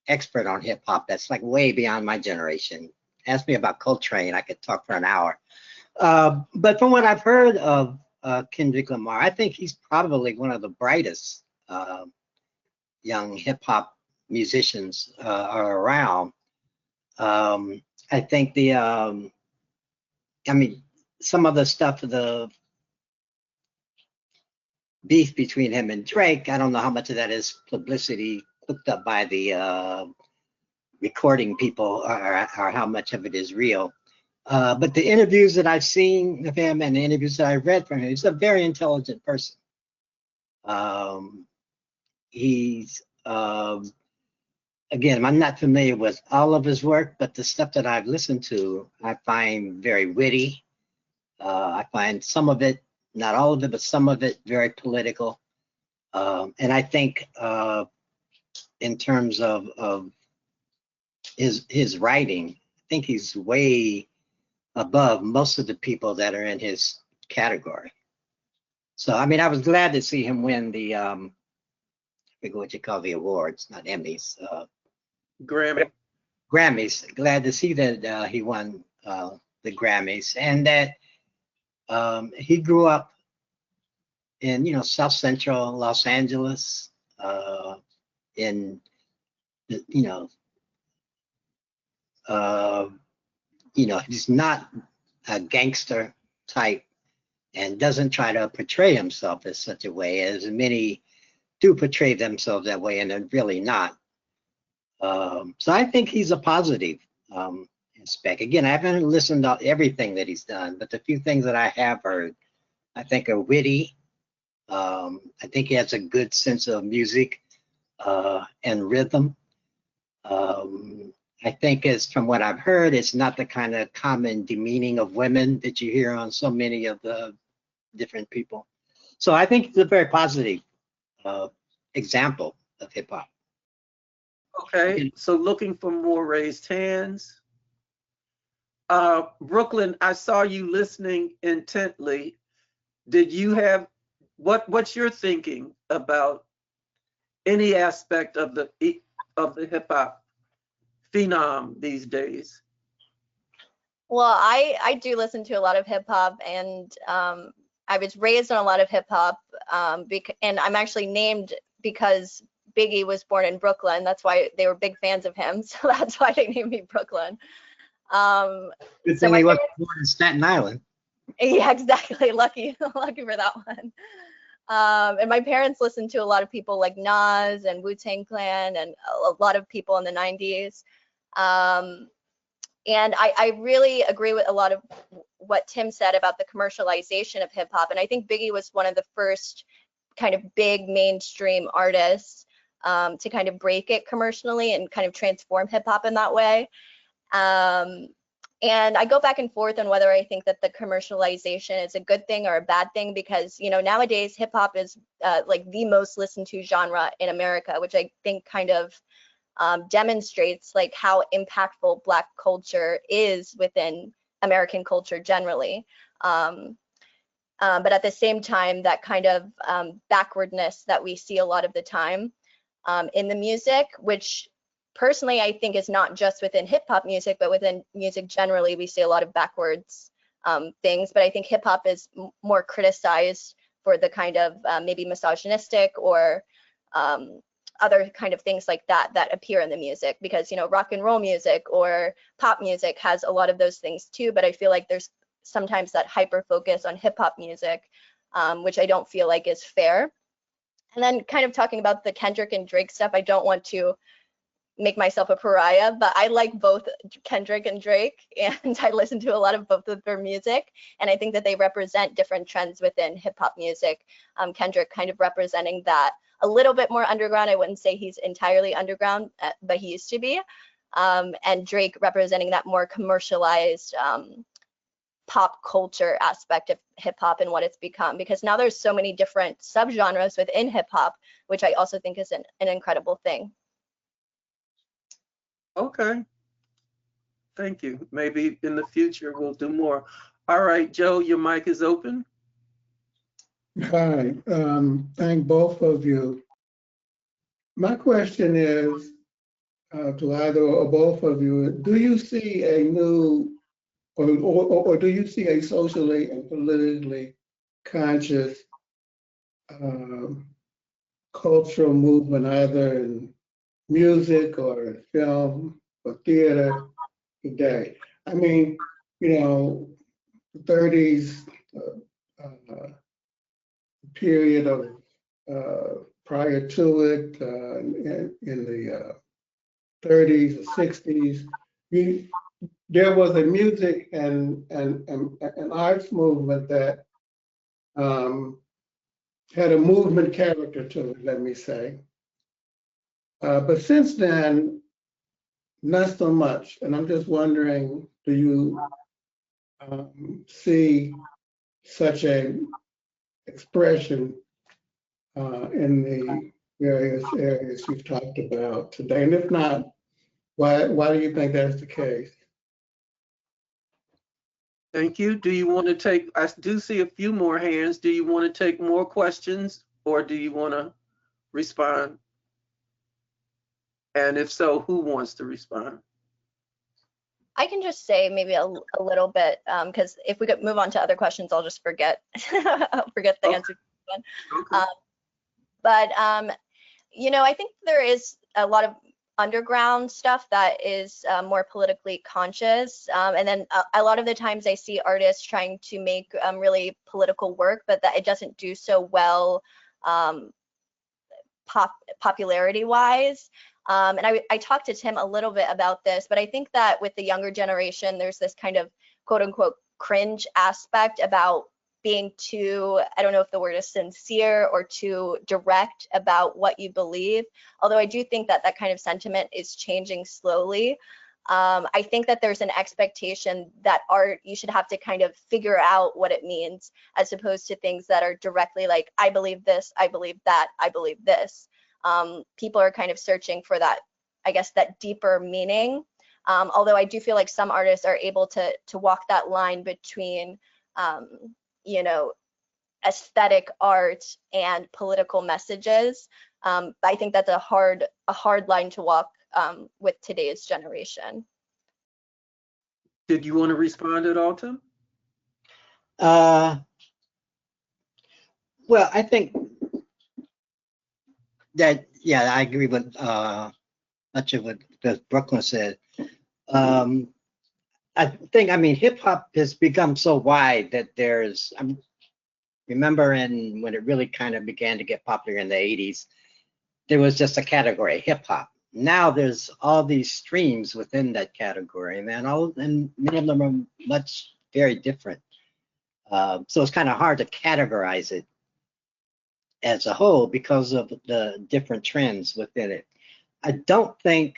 expert on hip hop. That's way beyond my generation. Ask me about Coltrane, I could talk for an hour. But from what I've heard of Kendrick Lamar, I think he's probably one of the brightest young hip hop musicians are around. I think some of the stuff, the beef between him and Drake, I don't know how much of that is publicity cooked up by the recording people or how much of it is real. But the interviews that I've seen of him and the interviews that I've read from him, he's a very intelligent person. He's, again, I'm not familiar with all of his work, but the stuff that I've listened to, I find very witty. I find some of it, not all of it, but some of it very political. And I think in terms of his writing, I think he's way above most of the people that are in his category. So, I mean, I was glad to see him win the, I forget what you call the awards, not Emmys. Grammys. Glad to see that he won the Grammys, and that he grew up in, South Central Los Angeles, he's not a gangster type and doesn't try to portray himself as such a way, as many do portray themselves that way, and they're really not. So I think he's a positive aspect. Again, I haven't listened to everything that he's done, but the few things that I have heard, I think are witty. I think he has a good sense of music and rhythm. I think it's from what I've heard, it's not the kind of common demeaning of women that you hear on so many of the different people. So I think it's a very positive example of hip hop.
Okay, so looking for more raised hands. Brooklyn, I saw you listening intently. Did you have, what's your thinking about any aspect of the hip hop phenom these days?
Well, I do listen to a lot of hip hop, and I was raised on a lot of hip hop, and I'm actually named because Biggie was born in Brooklyn. That's why they were big fans of him. So that's why they named me Brooklyn.
Good thing he wasn't born in Staten Island.
Yeah, exactly. Lucky for that one. And my parents listened to a lot of people like Nas and Wu-Tang Clan and a lot of people in the 90s. And I really agree with a lot of what Tim said about the commercialization of hip hop. And I think Biggie was one of the first kind of big mainstream artists to kind of break it commercially and kind of transform hip hop in that way. And I go back and forth on whether I think that the commercialization is a good thing or a bad thing, because, you know, nowadays hip hop is like the most listened to genre in America, which I think kind of demonstrates like how impactful Black culture is within American culture generally. But at the same time, that kind of backwardness that we see a lot of the time in the music, which personally I think is not just within hip hop music, but within music generally, we see a lot of backwards things. But I think hip hop is more criticized for the kind of maybe misogynistic or other kind of things like that that appear in the music, because, you know, rock and roll music or pop music has a lot of those things too, but I feel like there's sometimes that hyper focus on hip hop music, which I don't feel like is fair. And then kind of talking about the Kendrick and Drake stuff, I don't want to make myself a pariah, but I like both Kendrick and Drake, and I listen to a lot of both of their music, and I think that they represent different trends within hip hop music. Kendrick kind of representing that a little bit more underground. I wouldn't say he's entirely underground, but he used to be. And Drake representing that more commercialized pop culture aspect of hip hop and what it's become, because now there's so many different subgenres within hip hop, which I also think is an incredible thing.
Okay. Thank you. Maybe in the future we'll do more. All right, Joe, your mic is open.
Hi, thank both of you. My question is to either or both of you, do you see a new, or do you see a socially and politically conscious cultural movement either in music or in film or theater today? I mean, you know, the 30s period of prior to it, in the 30s or 60s, there was a music and an arts movement that had a movement character to it, let me say. But since then, not so much. And I'm just wondering, do you see such a expression in the various areas you've talked about today? And if not, why do you think that's the case?
Thank you. Do you want to take, I do see a few more hands. Do you want to take more questions, or do you want to respond? And if so, who wants to respond?
I can just say maybe a little bit, because if we could move on to other questions, I'll just forget. I'll forget the answer to one. Okay. But you know, I think there is a lot of underground stuff that is more politically conscious, and then a lot of the times I see artists trying to make really political work, but that it doesn't do so well popularity wise. And I talked to Tim a little bit about this, but I think that with the younger generation, there's this kind of quote unquote cringe aspect about being too, I don't know if the word is sincere or too direct about what you believe. Although I do think that that kind of sentiment is changing slowly. I think that there's an expectation that art, you should have to kind of figure out what it means, as opposed to things that are directly like, I believe this, I believe that, I believe this. People are kind of searching for that, I guess, that deeper meaning. Although I do feel like some artists are able to walk that line between, you know, aesthetic art and political messages. I think that's a hard line to walk with today's generation.
Did you want to respond at all, Tim?
Well, I think that, yeah, I agree with much of what Brooklyn said. I think, I mean, hip hop has become so wide that there's, I remember when it really kind of began to get popular in the 80s, there was just a category, hip hop. Now there's all these streams within that category, and many of them are much very different. So it's kind of hard to categorize it as a whole because of the different trends within it. I don't think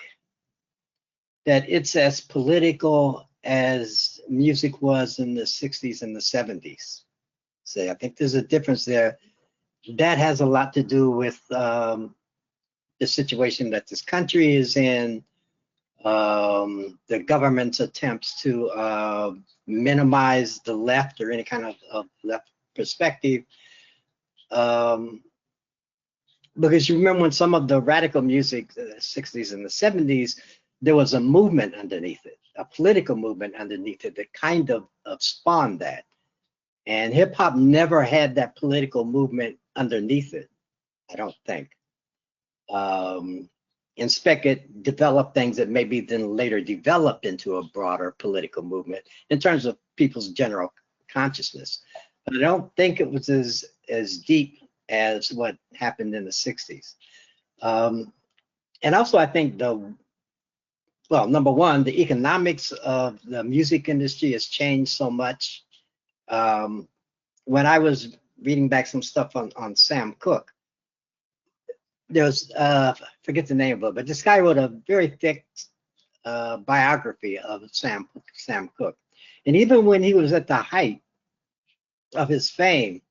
that it's as political as music was in the 60s and the 70s. So I think there's a difference there. That has a lot to do with the situation that this country is in, the government's attempts to minimize the left or any kind of left perspective. Because you remember when some of the radical music, the 60s and the 70s, there was a movement underneath it, a political movement underneath it that kind of spawned that. And hip hop never had that political movement underneath it, I don't think. Inspect it developed things that maybe then later developed into a broader political movement in terms of people's general consciousness. But I don't think it was as deep as what happened in the 60s. And also I think well, number one, the economics of the music industry has changed so much. When I was reading back some stuff on Sam Cooke, there's forget the name of it, but this guy wrote a very thick biography of Sam Cooke. And even when he was at the height of his fame,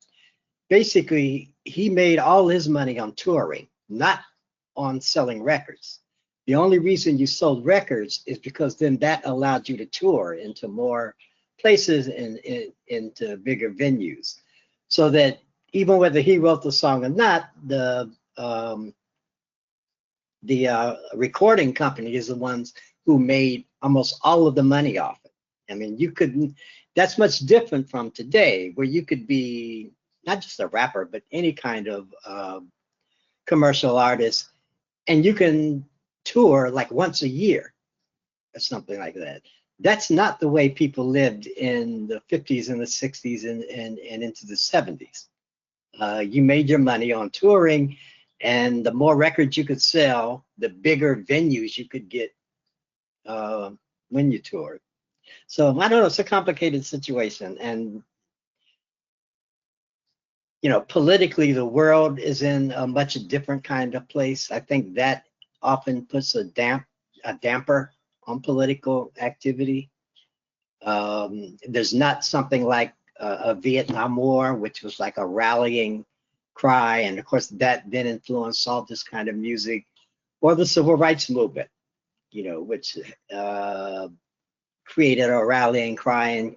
basically he made all his money on touring, not on selling records. The only reason you sold records is because then that allowed you to tour into more places and into bigger venues. So that even whether he wrote the song or not, the recording company is the ones who made almost all of the money off it. I mean, that's much different from today, where you could be not just a rapper, but any kind of commercial artist, and you can tour like once a year or something like that. That's not the way people lived in the 50s and the 60s and into the 70s. You made your money on touring, and the more records you could sell, the bigger venues you could get when you toured. So I don't know, it's a complicated situation. And, you know, politically, the world is in a much different kind of place. I think that often puts a damper on political activity. There's not something like a Vietnam War, which was like a rallying cry, and of course that then influenced all this kind of music, or the civil rights movement, you know, which created a rallying cry and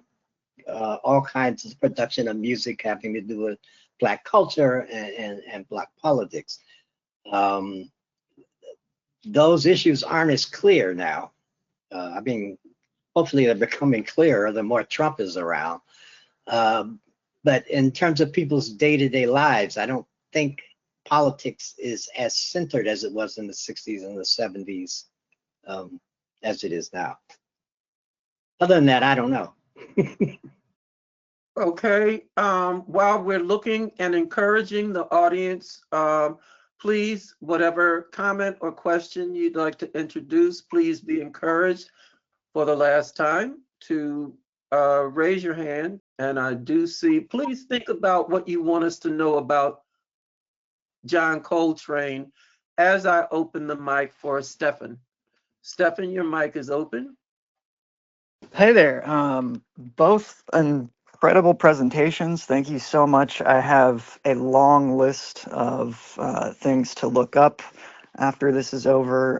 all kinds of production of music having to do with Black culture and Black politics. Those issues aren't as clear now. I mean, hopefully they're becoming clearer the more Trump is around. But in terms of people's day-to-day lives, I don't think politics is as centered as it was in the 60s and the 70s as it is now. Other than that, I don't know.
Okay, while we're looking and encouraging the audience, please, whatever comment or question you'd like to introduce, please be encouraged for the last time to raise your hand. And I do see, please think about what you want us to know about John Coltrane as I open the mic for Stefan. Stefan, your mic is open.
Hey there. Both incredible presentations. Thank you so much. I have a long list of things to look up after this is over.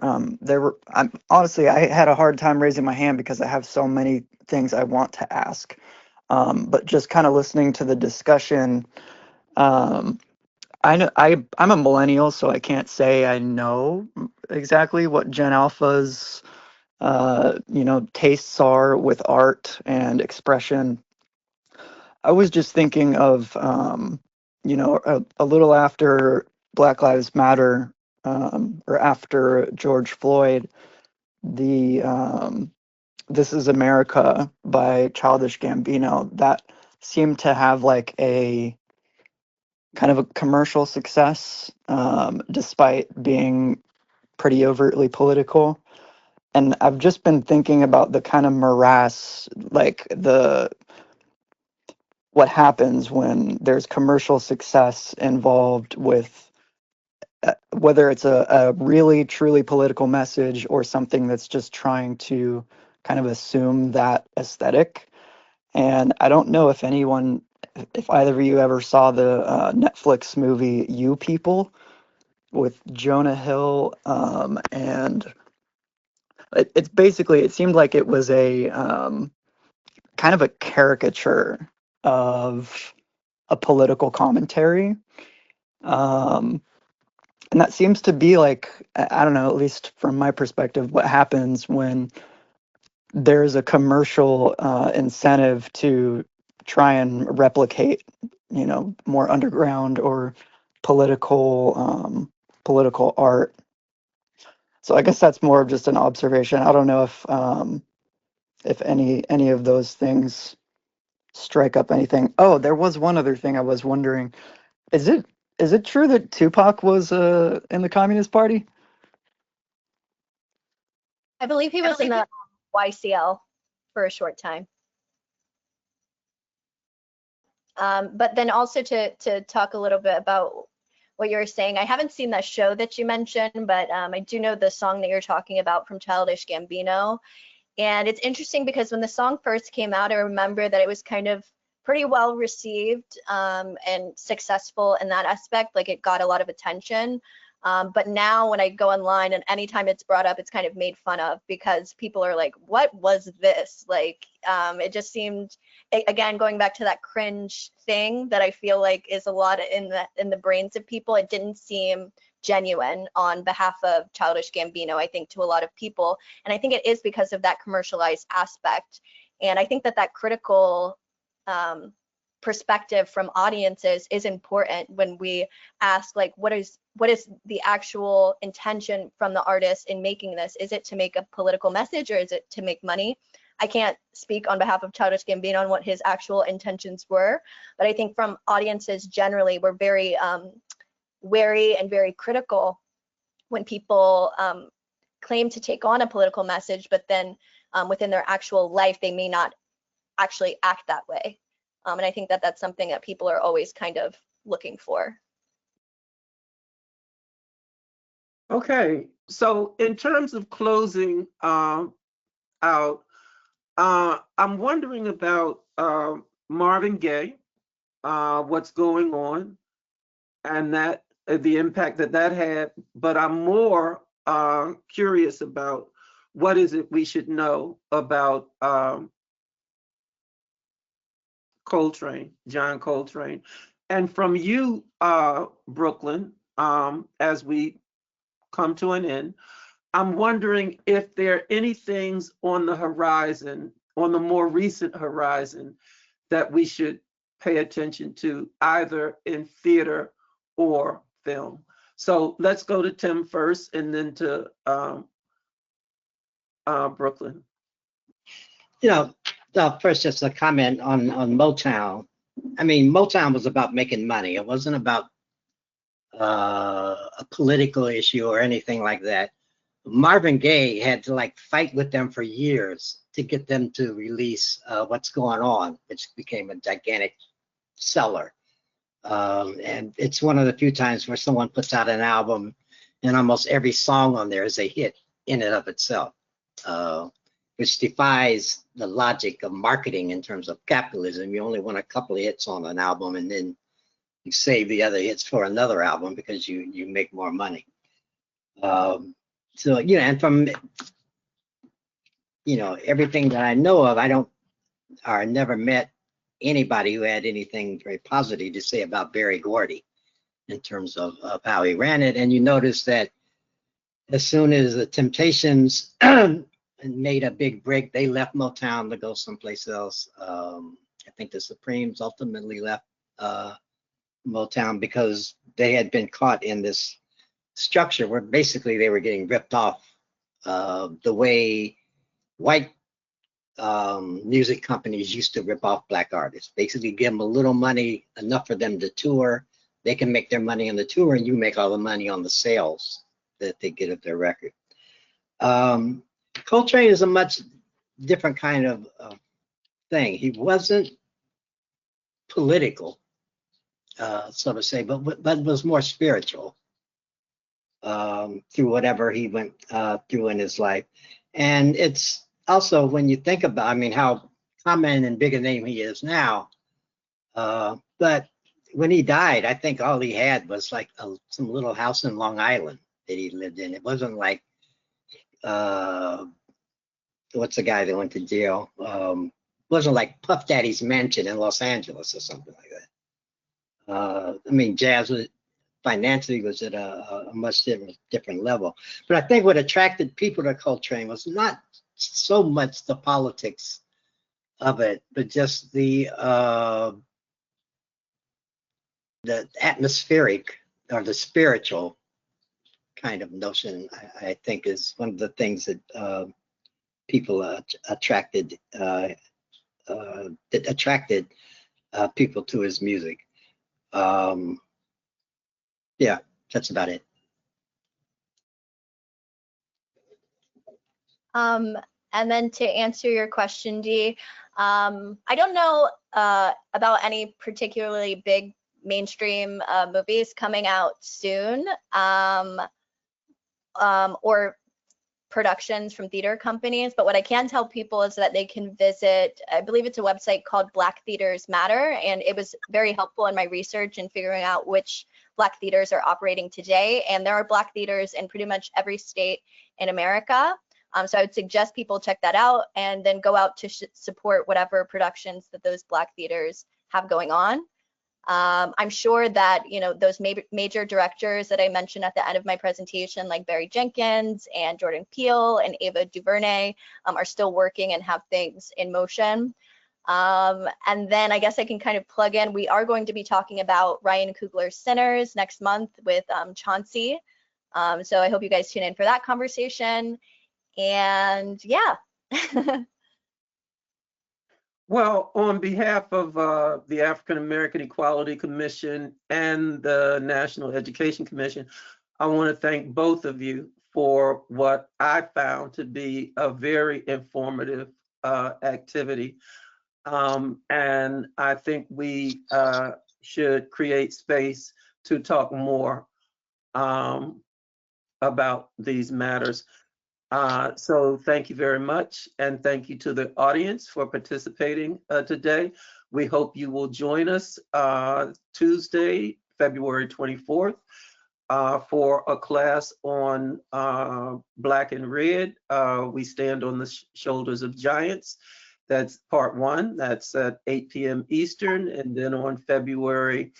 Honestly, I had a hard time raising my hand because I have so many things I want to ask. But just kind of listening to the discussion, I'm a millennial, so I can't say I know exactly what Gen Alpha's tastes are with art and expression. I was just thinking of a little after Black Lives Matter, or after George Floyd, the This Is America by Childish Gambino, that seemed to have like a kind of a commercial success, despite being pretty overtly political. And I've just been thinking about the kind of morass, like what happens when there's commercial success involved with whether it's a really truly political message or something that's just trying to kind of assume that aesthetic. And I don't know if either of you ever saw the Netflix movie You People with Jonah Hill, and it's basically, it seemed like it was a kind of a caricature of a political commentary. And that seems to be like, I don't know, at least from my perspective, what happens when there's a commercial incentive to try and replicate, more underground or political art. So I guess that's more of just an observation. I don't know if any of those things strike up anything. Oh, there was one other thing I was wondering. Is it true that Tupac was in the Communist Party?
I believe he was in the YCL for a short time. But then also to talk a little bit about what you were saying, I haven't seen that show that you mentioned, but I do know the song that you're talking about from Childish Gambino. And it's interesting because when the song first came out, I remember that it was kind of pretty well received and successful in that aspect. Like it got a lot of attention. But now when I go online and anytime it's brought up, it's kind of made fun of because people are like, what was this? Like, it just seemed, again, going back to that cringe thing that I feel like is a lot in the brains of people. It didn't seem genuine on behalf of Childish Gambino, I think, to a lot of people. And I think it is because of that commercialized aspect. And I think that critical perspective from audiences is important when we ask, like, what is the actual intention from the artist in making this? Is it to make a political message or is it to make money? I can't speak on behalf of Childish Gambino on what his actual intentions were, but I think from audiences generally, we're very wary and very critical when people claim to take on a political message, but then within their actual life, they may not actually act that way. And I think that that's something that people are always kind of looking for.
Okay, so in terms of closing out, I'm wondering about Marvin Gaye, what's going on, and that the impact that had. But I'm more curious about what is it we should know about Coltrane, John Coltrane, and from you, Brooklyn, as we come to an end. I'm wondering if there are any things on the horizon, on the more recent horizon, that we should pay attention to, either in theater or film. So let's go to Tim first and then to Brooklyn.
First, just a comment on Motown. I mean, Motown was about making money. It wasn't about a political issue or anything like that. Marvin Gaye had to like fight with them for years to get them to release What's Going On, which became a gigantic seller. And it's one of the few times where someone puts out an album and almost every song on there is a hit in and of itself, which defies the logic of marketing in terms of capitalism. You only want a couple of hits on an album and then you save the other hits for another album because you make more money. So, you know, and from, you know, everything that I know of, I never met anybody who had anything very positive to say about Berry Gordy in terms of how he ran it. And you notice that as soon as the Temptations made a big break, they left Motown to go someplace else. I think the Supremes ultimately left Motown because they had been caught in this structure where basically they were getting ripped off the way white music companies used to rip off black artists. Basically give them a little money, enough for them to tour. They can make their money on the tour and you make all the money on the sales that they get of their record. Coltrane is a much different kind of thing. He wasn't political, so to say, but was more spiritual through whatever he went through in his life. And it's also, when you think about, I mean, how common and big a name he is now, but when he died, I think all he had was like some little house in Long Island that he lived in. It wasn't like, what's the guy that went to jail? It wasn't like Puff Daddy's mansion in Los Angeles or something like that. I mean, jazz was, financially was at a much different level. But I think what attracted people to Coltrane was not so much the politics of it, but just the atmospheric or the spiritual kind of notion. I think is one of the things that people attracted people to his music. Yeah, that's about it.
And then to answer your question, Dee, I don't know about any particularly big mainstream movies coming out soon, or productions from theater companies, but what I can tell people is that they can visit, I believe it's a website called Black Theaters Matter, and it was very helpful in my research in figuring out which Black theaters are operating today. And there are Black theaters in pretty much every state in America. So I would suggest people check that out and then go out to support whatever productions that those Black theaters have going on. I'm sure that, you know, those major directors that I mentioned at the end of my presentation, like Barry Jenkins and Jordan Peele and Ava DuVernay, are still working and have things in motion. And then I guess I can kind of plug in, we are going to be talking about Ryan Coogler's Sinners next month with Chauncey. So I hope you guys tune in for that conversation. And yeah.
Well, on behalf of the African American Equality Commission and the National Education Commission, I want to thank both of you for what I found to be a very informative activity. And I think we should create space to talk more about these matters. So thank you very much, and thank you to the audience for participating today. We hope you will join us Tuesday, February 24th, for a class on Black and Red. We stand on the shoulders of giants. That's part 1. That's at 8 p.m. Eastern. And then on February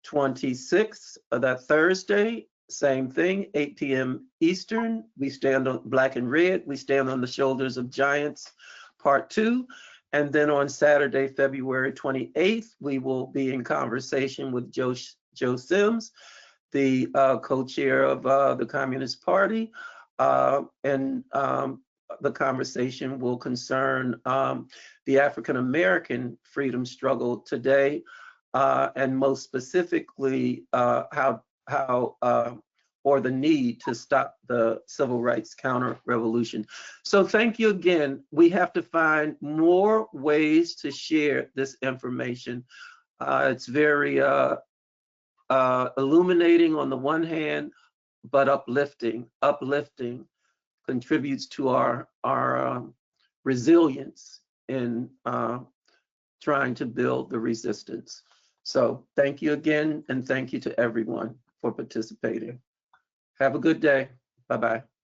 26th, that Thursday, same thing, 8 p.m. Eastern. We stand on Black and Red. We stand on the shoulders of giants, part 2. And then on Saturday, February 28th, we will be in conversation with Joe Sims, the co-chair of the Communist Party. And the conversation will concern the African American freedom struggle today, and most specifically how or the need to stop the civil rights counter-revolution. So thank you again. We have to find more ways to share this information. It's very illuminating on the one hand, but uplifting contributes to our resilience in trying to build the resistance. So thank you again, and thank you to everyone for participating. Have a good day. Bye-bye.